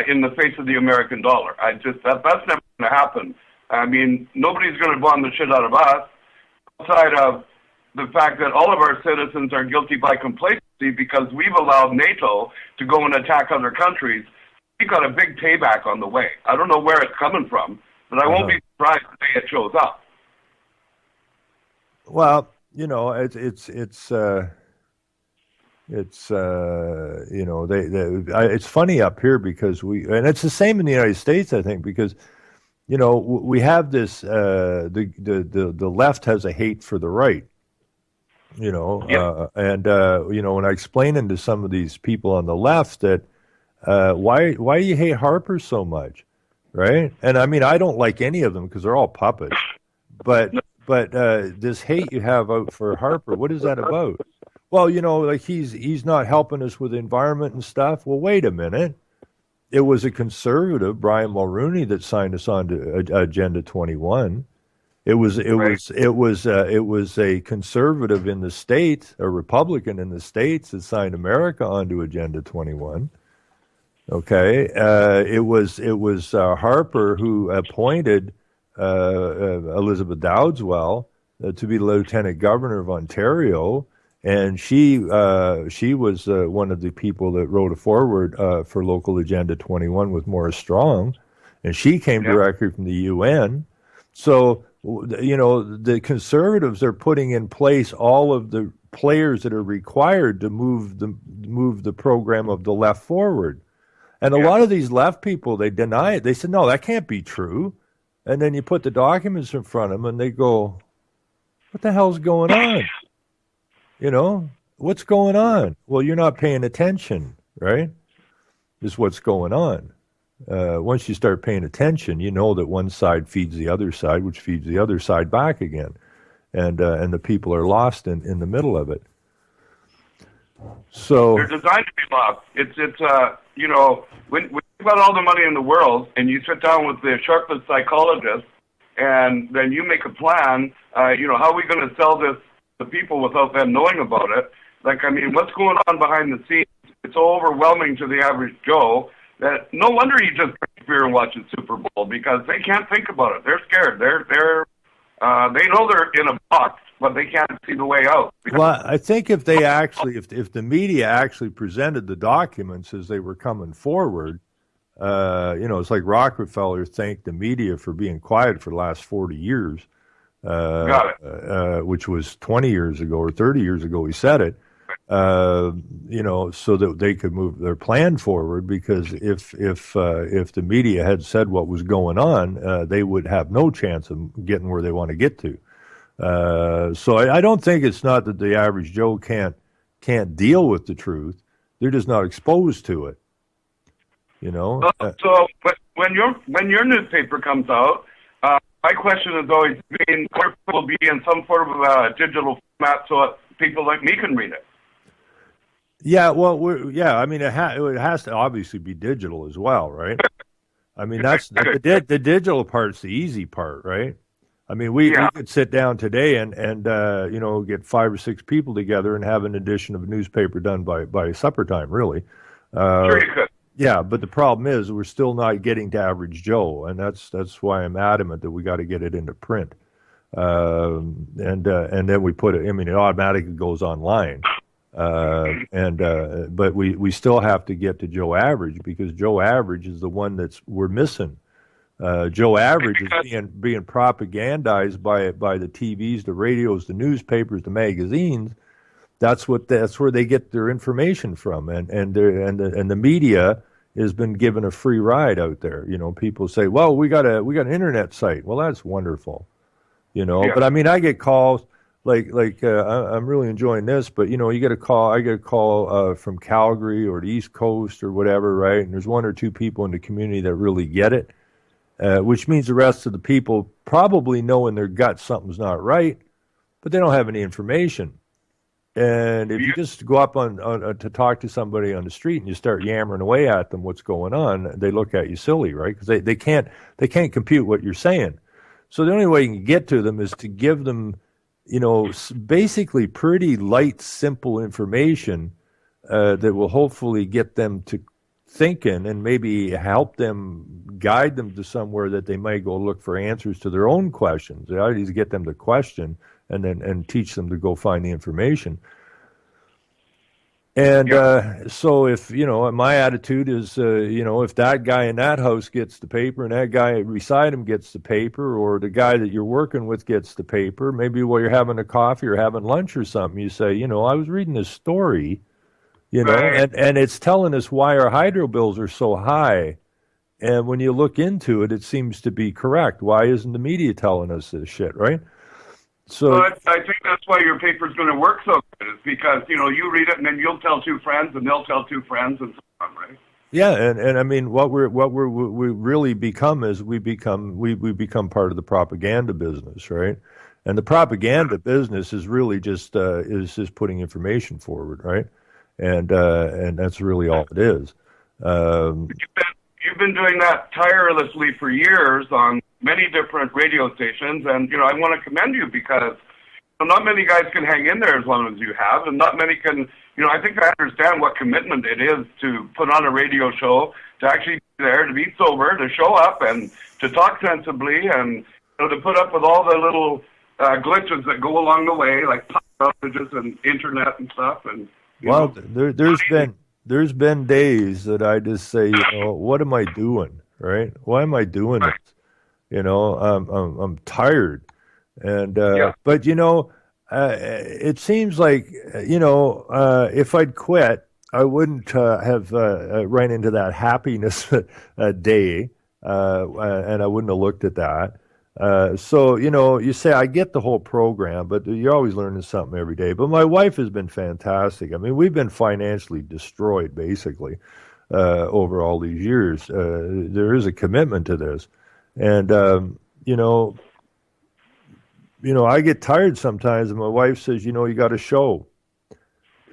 in the face of the American dollar. That's never going to happen. I mean, nobody's going to bomb the shit out of us, outside of the fact that all of our citizens are guilty by complacency because we've allowed NATO to go and attack other countries. We've got a big payback on the way. I don't know where it's coming from, but I won't be surprised the day it shows up. Well, it's funny up here because and it's the same in the United States, I think, because we have this the left has a hate for the right. When I explain to some of these people on the left that why do you hate Harper so much, right? And I mean, I don't like any of them because they're all puppets, but this hate you have out for Harper, what is that about? Well, like he's not helping us with the environment and stuff. Well, wait a minute. It was a conservative, Brian Mulroney, that signed us on to Agenda 21. It was a conservative in the States, a Republican in the States that signed America onto Agenda 21. Okay, it was Harper who appointed Elizabeth Dowdeswell to be the Lieutenant Governor of Ontario, and she was one of the people that wrote a forward for local Agenda 21 with Maurice Strong, and she came directly from the UN. So the conservatives are putting in place all of the players that are required to move the program of the left forward. And a lot of these left people, they deny it. They said, no, that can't be true. And then you put the documents in front of them and they go, what the hell's going on? What's going on? Well, you're not paying attention, right? Is what's going on. Once you start paying attention, you know that one side feeds the other side, which feeds the other side back again, and the people are lost in the middle of it. So they're designed to be lost. It's when you've got all the money in the world and you sit down with the sharpest psychologist and then you make a plan, how are we going to sell this to people without them knowing about it? Like, I mean, what's going on behind the scenes? It's so overwhelming to the average Joe that no wonder he just drinks beer and watches Super Bowl, because they can't think about it. They're scared. They know they're in a box, but they can't see the way out. Well, I think if they actually, if the media actually presented the documents as they were coming forward, it's like Rockefeller thanked the media for being quiet for the last 40 years, which was 20 years ago or 30 years ago he said it, so that they could move their plan forward, because if the media had said what was going on, they would have no chance of getting where they want to get to. So I don't think it's not that the average Joe can't deal with the truth. They're just not exposed to it. So when your newspaper comes out, my question has always been, will be in some sort of a digital format so that people like me can read it. Yeah, well, I mean, it has to obviously be digital as well, right? I mean, that's the digital part's the easy part, right? I mean, we could sit down today and get 5 or 6 people together and have an edition of a newspaper done by supper time, really. Sure you could. Yeah, but the problem is we're still not getting to average Joe, and that's why I'm adamant that we got to get it into print. And then we put it. I mean, it automatically goes online. But we still have to get to Joe Average, because Joe Average is the one we're missing. Joe Average is being propagandized by the TVs, the radios, the newspapers, the magazines. That's where they get their information from, and the media has been given a free ride out there. People say, "Well, we got an internet site." Well, that's wonderful, But I mean, I get calls. I'm really enjoying this, but you get a call. I get a call from Calgary or the East Coast or whatever, right? And there's 1 or 2 people in the community that really get it, which means the rest of the people probably know in their gut something's not right, but they don't have any information. And if you just go up on to talk to somebody on the street and you start yammering away at them what's going on, they look at you silly, right? Because they can't compute what you're saying. So the only way you can get to them is to give them basically pretty light, simple information that will hopefully get them to thinking and maybe help them, guide them to somewhere that they might go look for answers to their own questions. I need to get them to question and teach them to go find the information. And so if, my attitude is, if that guy in that house gets the paper and that guy beside him gets the paper, or the guy that you're working with gets the paper, maybe while you're having a coffee or having lunch or something, you say, I was reading this story, Right. and it's telling us why our hydro bills are so high. And when you look into it, it seems to be correct. Why isn't the media telling us this shit, right? So I think that's why your paper's going to work so good, is because, you read it and then you'll tell 2 friends and they'll tell 2 friends and so on, right? Yeah, and I mean, we really become is we become part of the propaganda business, right? And the propaganda business is really just putting information forward, right? And that's really all it is. You've been doing that tirelessly for years on many different radio stations, and I want to commend you, because not many guys can hang in there as long as you have, and not many can. I think I understand what commitment it is to put on a radio show, to actually be there, to be sober, to show up, and to talk sensibly, and to put up with all the little glitches that go along the way, like power outages and internet and stuff. And well, there's been days that I just say, what am I doing, right? Why am I doing this? I'm tired, and but it seems like if I'd quit, I wouldn't have ran into that happiness day, and I wouldn't have looked at that. So you say I get the whole program, but you're always learning something every day. But my wife has been fantastic. I mean, we've been financially destroyed, basically. over all these years. There is a commitment to this, and you know, I get tired sometimes, and my wife says, you got to show.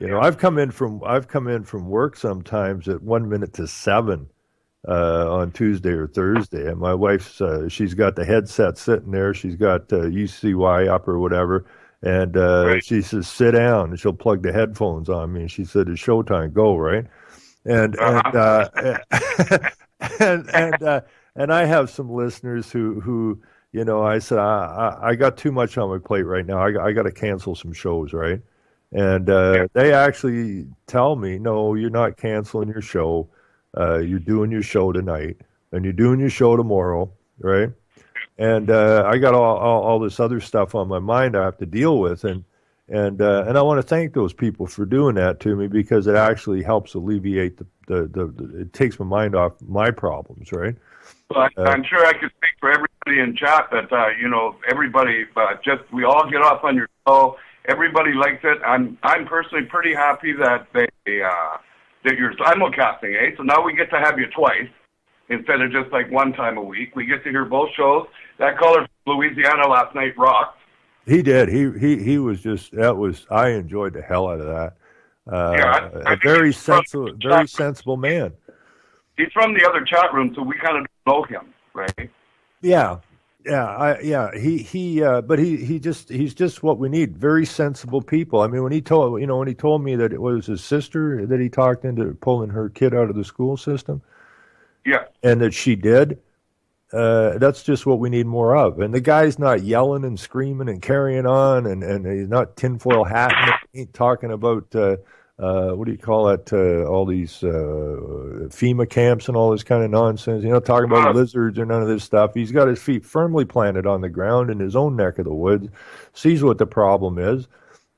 I've come in from work sometimes at 1 minute to 7 on Tuesday or Thursday, and my wife's she's got the headset sitting there. She's got UCY up or whatever, and she says sit down, and she'll plug the headphones on me. And she said it's showtime, go right, and and I have some listeners who I said I got too much on my plate right now. I got to cancel some shows, right? And they actually tell me, no, you're not canceling your show. You're doing your show tonight, and you're doing your show tomorrow, right? And I got all this other stuff on my mind I have to deal with, and I want to thank those people for doing that to me, because it actually helps alleviate it takes my mind off my problems, right? Well, I'm sure I could speak for everybody in chat that everybody we all get off on your show. Everybody likes it. I'm personally pretty happy that that you're simulcasting, eh? So now we get to have you twice instead of just like one time a week. We get to hear both shows. That caller from Louisiana last night rocked. He did. He was I enjoyed the hell out of that. A very sensible man. He's from the other chat room, so we kind of know him, right? Yeah. But he's just what we need. Very sensible people. I mean, when he told me that it was his sister that he talked into pulling her kid out of the school system, yeah, and that she did, that's just what we need more of. And the guy's not yelling and screaming and carrying on, and he's not tinfoil hatting. He ain't talking about what do you call it? All these FEMA camps and all this kind of nonsense. Talking about lizards or none of this stuff. He's got his feet firmly planted on the ground in his own neck of the woods, sees what the problem is,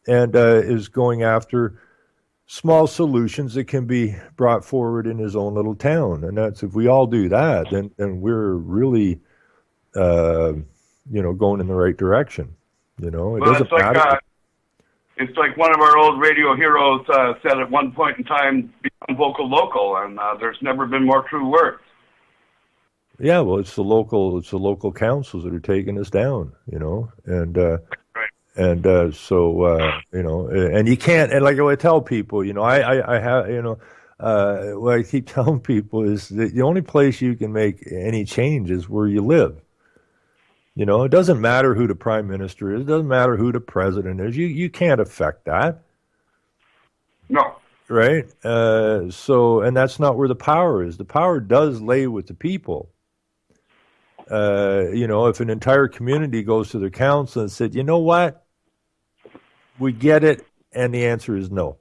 and is going after small solutions that can be brought forward in his own little town. And that's, if we all do that, then we're really, going in the right direction. It doesn't matter. It's like one of our old radio heroes said at one point in time, become vocal local, and there's never been more true words. Yeah, well, it's the local councils that are taking us down, and right. And so and you can't, and like I tell people, I have, what I keep telling people is that the only place you can make any change is where you live. It doesn't matter who the prime minister is. It doesn't matter who the president is. You can't affect that. No. Right? And that's not where the power is. The power does lay with the people. If an entire community goes to their council and said, you know what? We get it, and the answer is no.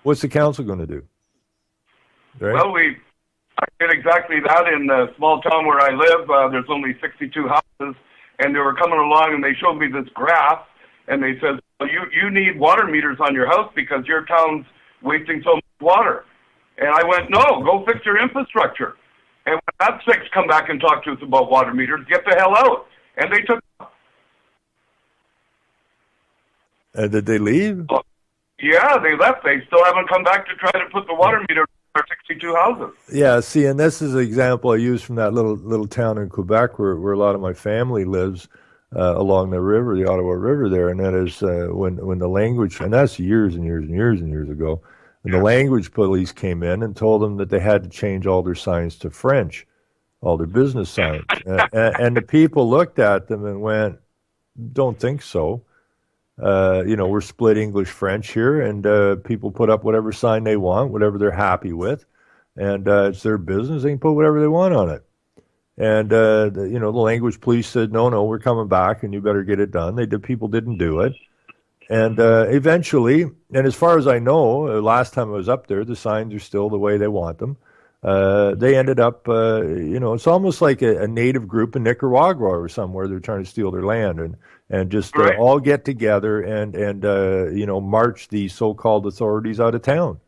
What's the council going to do? Right? Well, I did exactly that in the small town where I live. There's only 62 houses, and they were coming along, and they showed me this graph, and they said, well, you need water meters on your house because your town's wasting so much water. And I went, no, go fix your infrastructure. And when that six come back and talk to us about water meters, get the hell out. And they took. Did they leave? Yeah, they left. They still haven't come back to try to put the water meter 62 houses. Yeah, see, and this is an example I use from that little town in Quebec where a lot of my family lives along the river, the Ottawa River there, and that is when the language, and that's years and years and years and years ago, when the language police came in and told them that they had to change all their signs to French, all their business signs, and the people looked at them and went, don't think so. We're split English French here, and people put up whatever sign they want, whatever they're happy with, and it's their business. They can put whatever they want on it. And the language police said, no, we're coming back, and you better get it done. People didn't do it, and eventually, and as far as I know, last time I was up there, the signs are still the way they want them. They ended up, it's almost like a native group in Nicaragua or somewhere. They're trying to steal their land and just right. All get together and march the so-called authorities out of town,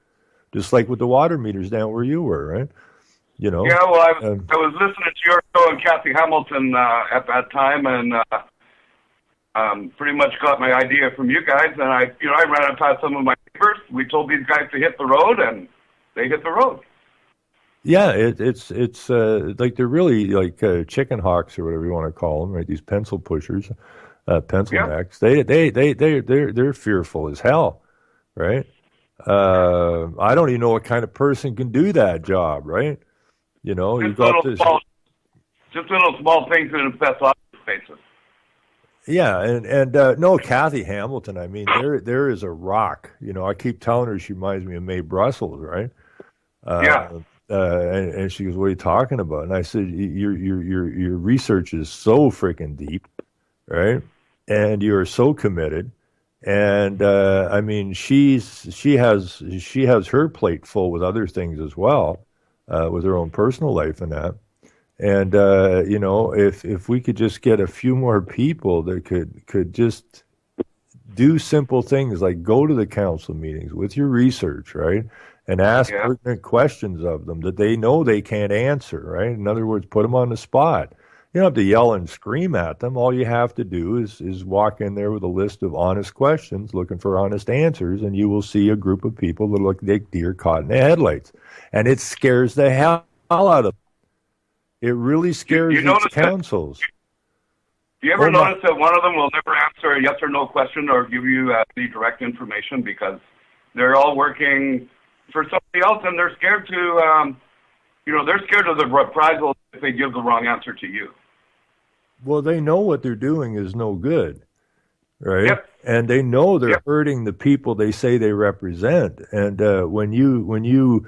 just like with the water meters down where you were, right? Yeah, well, I was listening to your show and Kathy Hamilton at that time, and pretty much got my idea from you guys. And I ran it past some of my neighbors. We told these guys to hit the road, and they hit the road. Yeah, it's like they're really like chicken hawks or whatever you want to call them, right? These pencil pushers, pencil Yeah. necks. They're fearful as hell, right? I don't even know what kind of person can do that job, right? You know, you got this. Just little small things that infest office spaces. Yeah, and no, Kathy Hamilton. I mean, there is a rock. You know, I keep telling her she reminds me of Mae Brussels, right? Yeah. And she goes, "What are you talking about?" And I said, "Your research is so freaking deep, right? And you are so committed. And I mean, she has her plate full with other things as well, with her own personal life and that. And you know, if we could just get a few more people that could just do simple things like go to the council meetings with your research, right? And ask Yeah. pertinent questions of them that they know they can't answer, right? In other words, put them on the spot. You don't have to yell and scream at them. All you have to do is walk in there with a list of honest questions, looking for honest answers, and you will see a group of people that look like deer caught in the headlights. And it scares the hell out of them. It really scares these councils. Do you ever notice that one of them will never answer a yes or no question or give you any direct information because they're all working for somebody else and they're scared to, they're scared of the reprisal if they give the wrong answer to you. Well, they know what they're doing is no good, right? Yep. And they know they're hurting the people they say they represent. And when you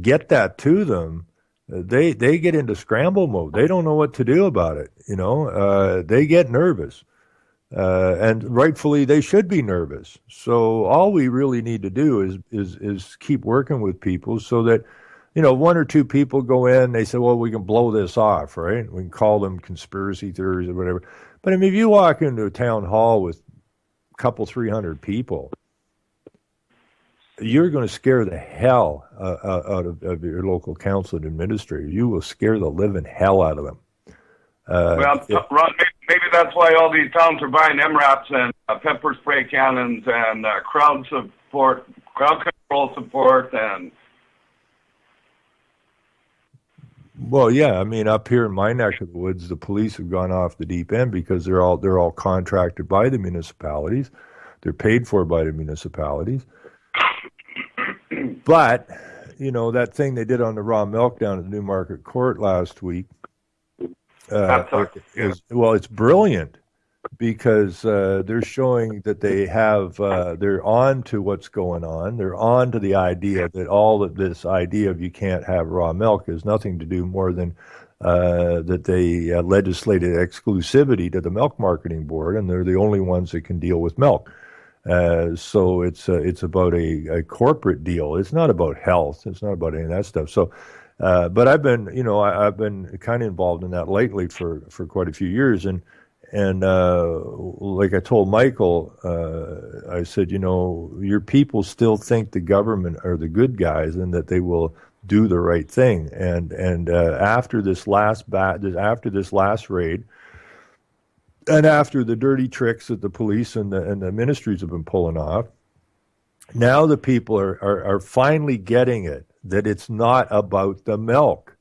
get that to them, they get into scramble mode. They don't know what to do about it. They get nervous, and rightfully they should be nervous. So all we really need to do is keep working with people so that one or two people go in. They say, well, we can blow this off, right? We can call them conspiracy theories or whatever. But I mean, if you walk into a town hall with a couple 300 people, you're going to scare the hell out of your local council and administrator. You will scare the living hell out of them. Ron, maybe that's why all these towns are buying MRAPs and pepper spray cannons and crowd control support and. Well, yeah, I mean, up here in my neck of the woods, the police have gone off the deep end because they're all contracted by the municipalities. They're paid for by the municipalities. But, that thing they did on the raw milk down at the Newmarket Court last week, it's brilliant because they're showing that they're on to what's going on. They're on to the idea that all of this idea of you can't have raw milk has nothing to do more than that they legislated exclusivity to the Milk Marketing Board, and they're the only ones that can deal with milk. So it's about a corporate deal. It's not about health. It's not about any of that stuff. So, but I've been kind of involved in that lately for quite a few years. And like I told Michael, I said, your people still think the government are the good guys and that they will do the right thing. And after this last raid, and after the dirty tricks that the police and the ministries have been pulling off, now the people are finally getting it, that it's not about the milk,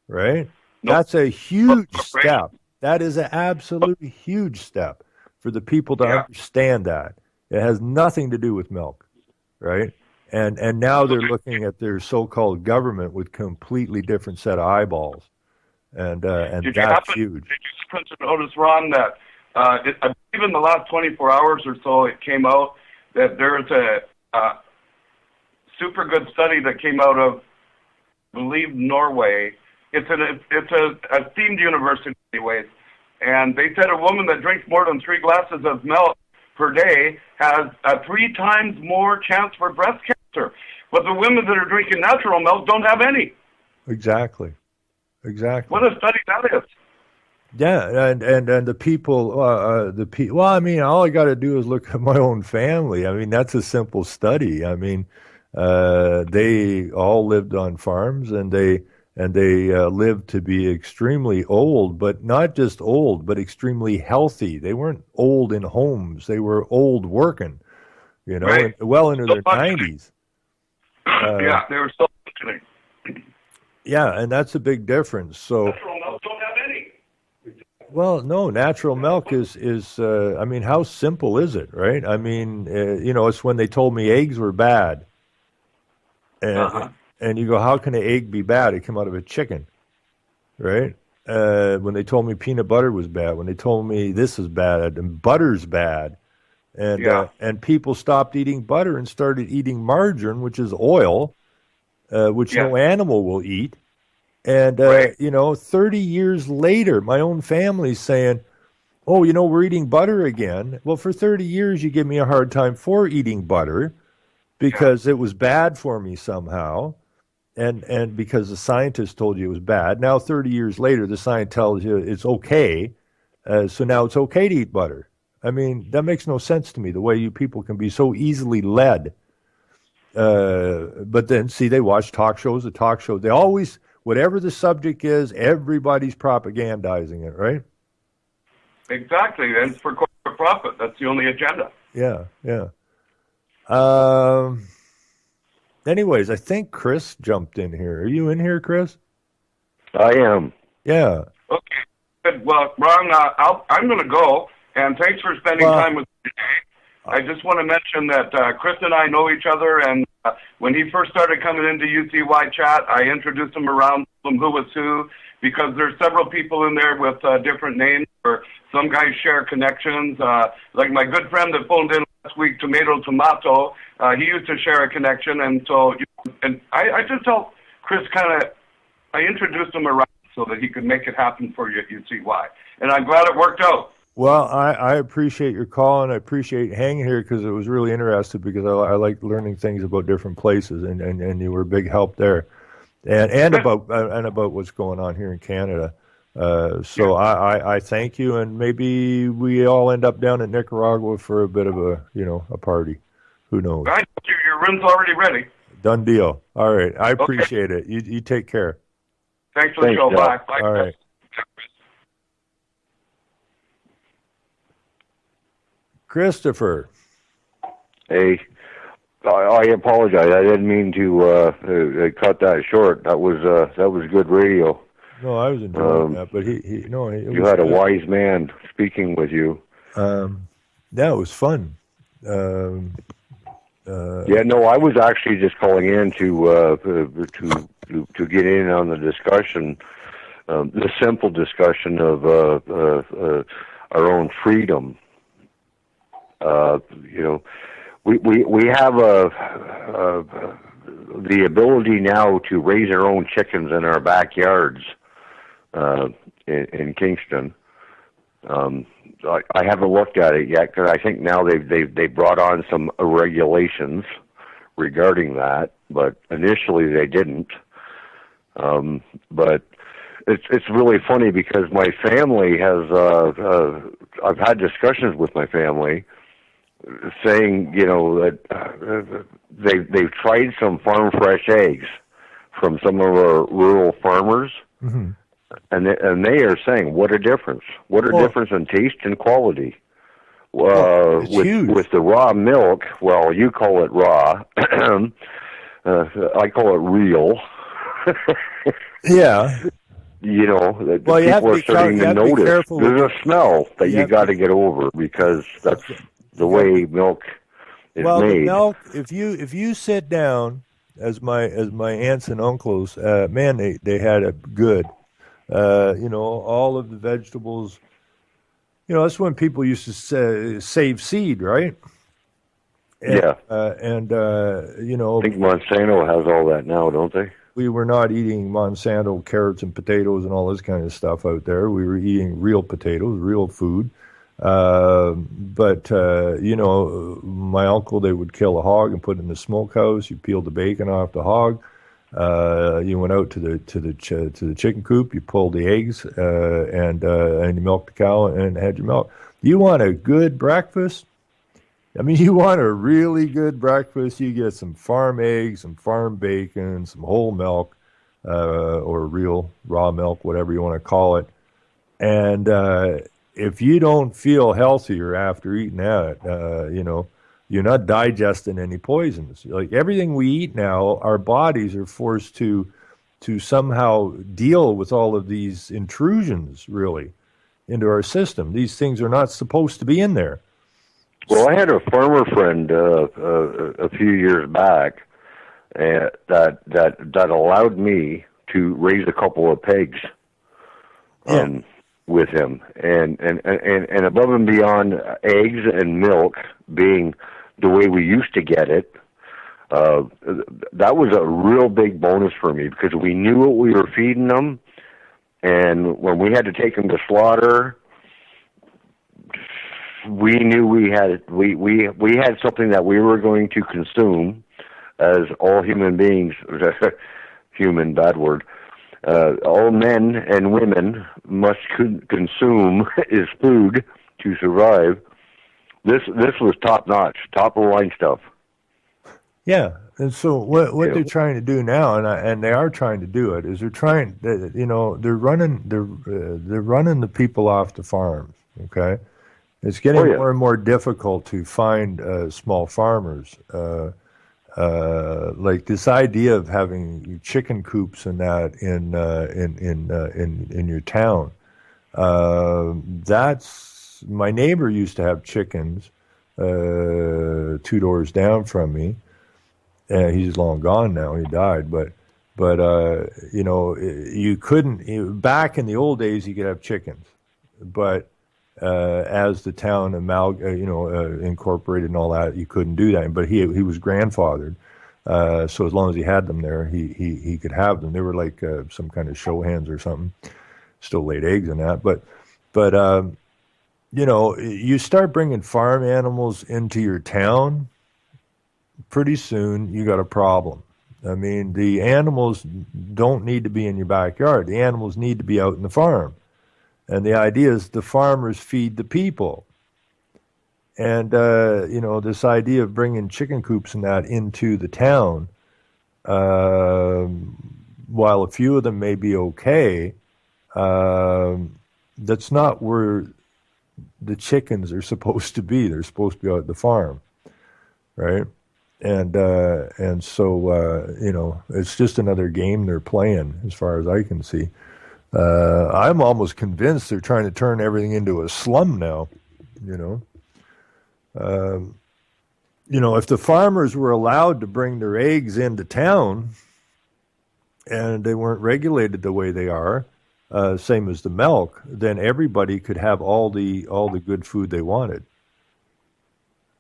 right? Nope. That's a huge step. That is an absolutely huge step for the people to understand that. It has nothing to do with milk, right? And now they're looking at their so-called government with completely different set of eyeballs. And that's huge. Did you happen to notice, Ron, that I believe in the last 24 hours or so it came out that there's a super good study that came out of, I believe, Norway. It's a themed university anyways, and they said a woman that drinks more than 3 glasses of milk per day has a 3 times more chance for breast cancer. But the women that are drinking natural milk don't have any. Exactly. What a study that is. Yeah, and the people, well, I mean, all I got to do is look at my own family. I mean, that's a simple study. I mean, they all lived on farms, and they lived to be extremely old, but not just old, but extremely healthy. They weren't old in homes; they were old working, right. well into their 90s. Yeah, they were still functioning. Yeah, and that's a big difference. So, Natural milk don't have any. well, no, natural milk is I mean, how simple is it, right? I mean, it's when they told me eggs were bad, and Uh-huh. and you go, how can an egg be bad? It came out of a chicken, right? When they told me peanut butter was bad, when they told me this is bad and butter's bad, Yeah. and people stopped eating butter and started eating margarine, which is oil, which Yeah. no animal will eat. And, Right. 30 years later, my own family's saying, oh, we're eating butter again. Well, for 30 years, you give me a hard time for eating butter because it was bad for me somehow. And because the scientists told you it was bad. Now, 30 years later, the science tells you it's okay. So now it's okay to eat butter. I mean, that makes no sense to me, the way you people can be so easily led. But then, see, they watch talk shows, they always, whatever the subject is, everybody's propagandizing it, right? Exactly. And it's for corporate profit. That's the only agenda. Yeah, yeah. Anyways, I think Chris jumped in here. Are you in here, Chris? I am. Yeah. Okay. Good. Well, Ron, I'm going to go. And thanks for spending time with me today. I just want to mention that Chris and I know each other, and when he first started coming into UCY chat, I introduced him around from who was who, because there's several people in there with different names, or some guys share connections. Like my good friend that phoned in last week, Tomato, he used to share a connection, and so and I just tell Chris I introduced him around so that he could make it happen for you at UCY, and I'm glad it worked out. Well, I appreciate your call, and I appreciate hanging here because it was really interesting, because I like learning things about different places, and you were a big help there, and about what's going on here in Canada. So I thank you, and maybe we all end up down in Nicaragua for a bit of a party. Who knows? Right, your room's already ready. Done deal. All right, I appreciate it. You take care. Thanks for the show. Bye. Bye. All right. Christopher. Hey, I apologize. I didn't mean to cut that short. That was good radio. No, I was enjoying that, but you had a wise man speaking with you. Yeah, it was fun. Yeah, no, I was actually just calling in to get in on the discussion, the simple discussion of our own freedom. We have the ability now to raise our own chickens in our backyards in Kingston. I haven't looked at it yet because I think now they brought on some regulations regarding that, but initially they didn't. But it's really funny because my family has I've had discussions with my family saying, that they've tried some farm fresh eggs from some of our rural farmers, mm-hmm. and they are saying, what a difference! What a difference in taste and quality. With the raw milk, well, you call it raw, I call it real. Yeah. The people are starting to notice there's a smell that you got to get over, because that's the way milk is made. The milk, if you sit down, as my aunts and uncles, man, they had it good. All of the vegetables. That's when people used to save seed, right? And, yeah. I think Monsanto has all that now, don't they? We were not eating Monsanto carrots and potatoes and all this kind of stuff out there. We were eating real potatoes, real food. But my uncle, they would kill a hog and put it in the smokehouse. You peeled the bacon off the hog. You went out to the chicken coop. You pulled the eggs and you milked the cow and had your milk. You want a good breakfast? I mean, you want a really good breakfast, you get some farm eggs, some farm bacon, some whole milk, or real raw milk, whatever you want to call it. And if you don't feel healthier after eating that, You're not digesting any poisons. Like everything we eat now, our bodies are forced to somehow deal with all of these intrusions, really, into our system. These things are not supposed to be in there. Well, I had a farmer friend a few years back that allowed me to raise a couple of pigs with him, and above and beyond eggs and milk being the way we used to get it. That was a real big bonus for me because we knew what we were feeding them, and when we had to take them to slaughter, we knew we had something that we were going to consume, as all human beings, human bad word, all men and women must consume is food to survive. This was top notch, top of the line stuff. Yeah, and so what they're trying to do now, and they are trying to do it, is they're running the people off the farms. Okay. It's getting more and more difficult to find small farmers. Like this idea of having chicken coops and that in your town. That's my neighbor used to have chickens 2 doors down from me. He's long gone now. He died, but you couldn't back in the old days. You could have chickens, but as the town incorporated and all that, you couldn't do that. But he was grandfathered, so as long as he had them there, he could have them. They were like some kind of show hens or something. Still laid eggs and that, but you start bringing farm animals into your town, pretty soon you got a problem. I mean, the animals don't need to be in your backyard. The animals need to be out in the farm. And the idea is the farmers feed the people. And, this idea of bringing chicken coops and that into the town, while a few of them may be okay, that's not where the chickens are supposed to be. They're supposed to be out at the farm, right? And so it's just another game they're playing, as far as I can see. I'm almost convinced they're trying to turn everything into a slum now. If the farmers were allowed to bring their eggs into town, and they weren't regulated the way they are, same as the milk, then everybody could have all the good food they wanted.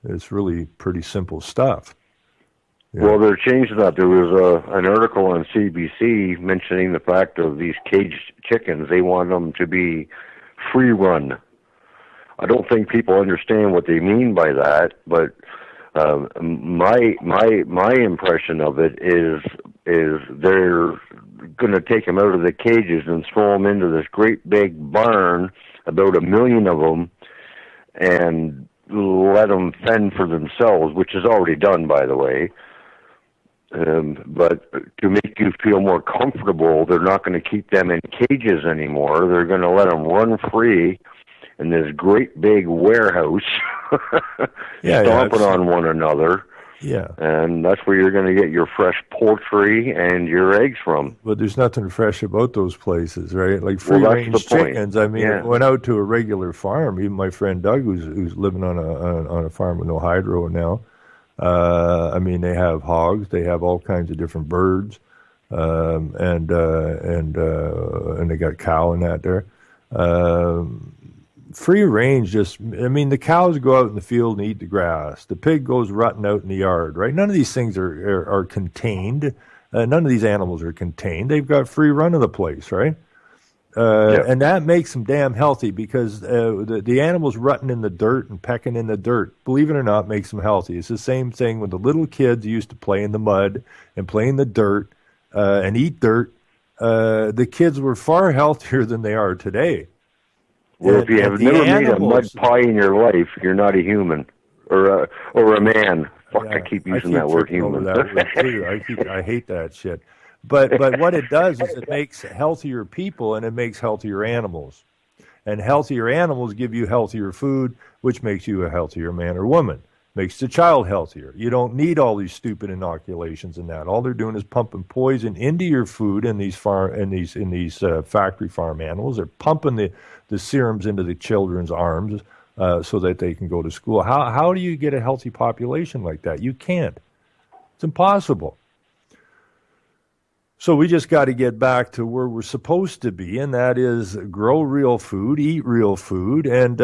It's really pretty simple stuff. Yeah. Well, they're changing that. There was an article on CBC mentioning the fact of these caged chickens. They want them to be free run. I don't think people understand what they mean by that, but my impression of it is they're going to take them out of the cages and throw them into this great big barn, about 1 million of them, and let them fend for themselves, which is already done, by the way. But to make you feel more comfortable, they're not going to keep them in cages anymore. They're going to let them run free in this great big warehouse, stomping on one another. Yeah. And that's where you're going to get your fresh poultry and your eggs from. But there's nothing fresh about those places, right? Like free-range chickens. I mean, I went out to a regular farm. Even my friend Doug, who's living on a farm with no hydro now. I mean, they have hogs. They have all kinds of different birds, and they got cow and that there. Free range the cows go out in the field and eat the grass. The pig goes rutting out in the yard, right? None of these things are contained. None of these animals are contained. They've got free run of the place, right? And that makes them damn healthy because the animals rutting in the dirt and pecking in the dirt, believe it or not, makes them healthy. It's the same thing when the little kids used to play in the mud and play in the dirt and eat dirt. The kids were far healthier than they are today. Well, if you have never made a mud pie in your life, you're not a human or a man. Fuck, I keep using that word human. That word too. I hate that shit. But what it does is it makes healthier people and it makes healthier animals. And healthier animals give you healthier food, which makes you a healthier man or woman. makes the child healthier. You don't need all these stupid inoculations and that. All they're doing is pumping poison into your food in these factory farm animals. They're pumping the serums into the children's arms so that they can go to school. How do you get a healthy population like that? You can't. It's impossible. So we just got to get back to where we're supposed to be, and that is grow real food, eat real food, and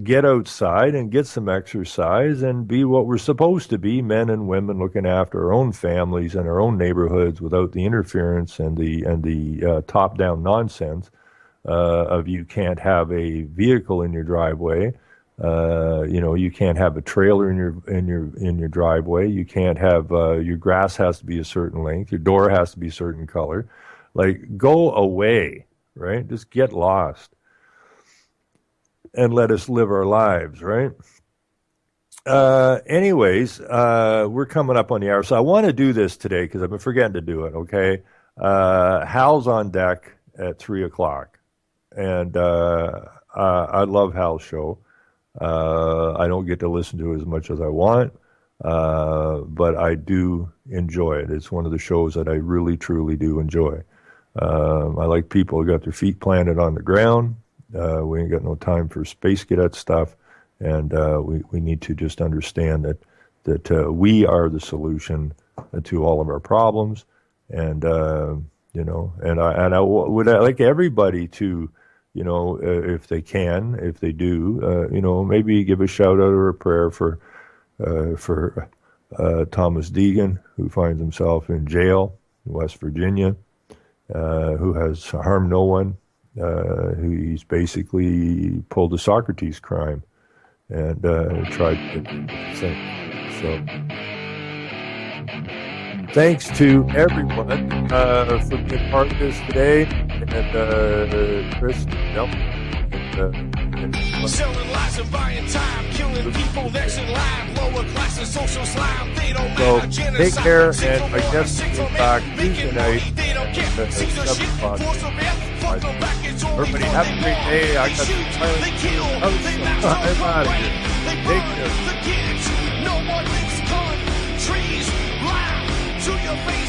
get outside and get some exercise and be what we're supposed to be, men and women looking after our own families and our own neighborhoods without the interference and the top-down nonsense of you can't have a vehicle in your driveway. You can't have a trailer in your driveway. You can't have your grass has to be a certain length. Your door has to be a certain color. Like, go away, right? Just get lost and let us live our lives, right? Anyways, we're coming up on the hour, so I want to do this today because I've been forgetting to do it. Okay, Hal's on deck at 3:00, and I love Hal's show. I don't get to listen to it as much as I want, but I do enjoy it. It's one of the shows that I really, truly do enjoy. I like people who got their feet planted on the ground. We ain't got no time for space cadet stuff, and we need to just understand that we are the solution to all of our problems. And I would like everybody to, if they can, if they do, maybe give a shout out or a prayer for Thomas Deegan, who finds himself in jail in West Virginia, who has harmed no one, who he's basically pulled a Socrates crime and tried to say. So thanks to everyone for being part of this today, and Chris, selling lies and buying time, killing people next in line, lower class and social slime. They don't so matter. take care, and I guess we'll be back Tuesday night at 7 o'clock. Everybody have a great day. I got some I'm out of here. Take care. The kids, no one makes gun, trees, lie to your face.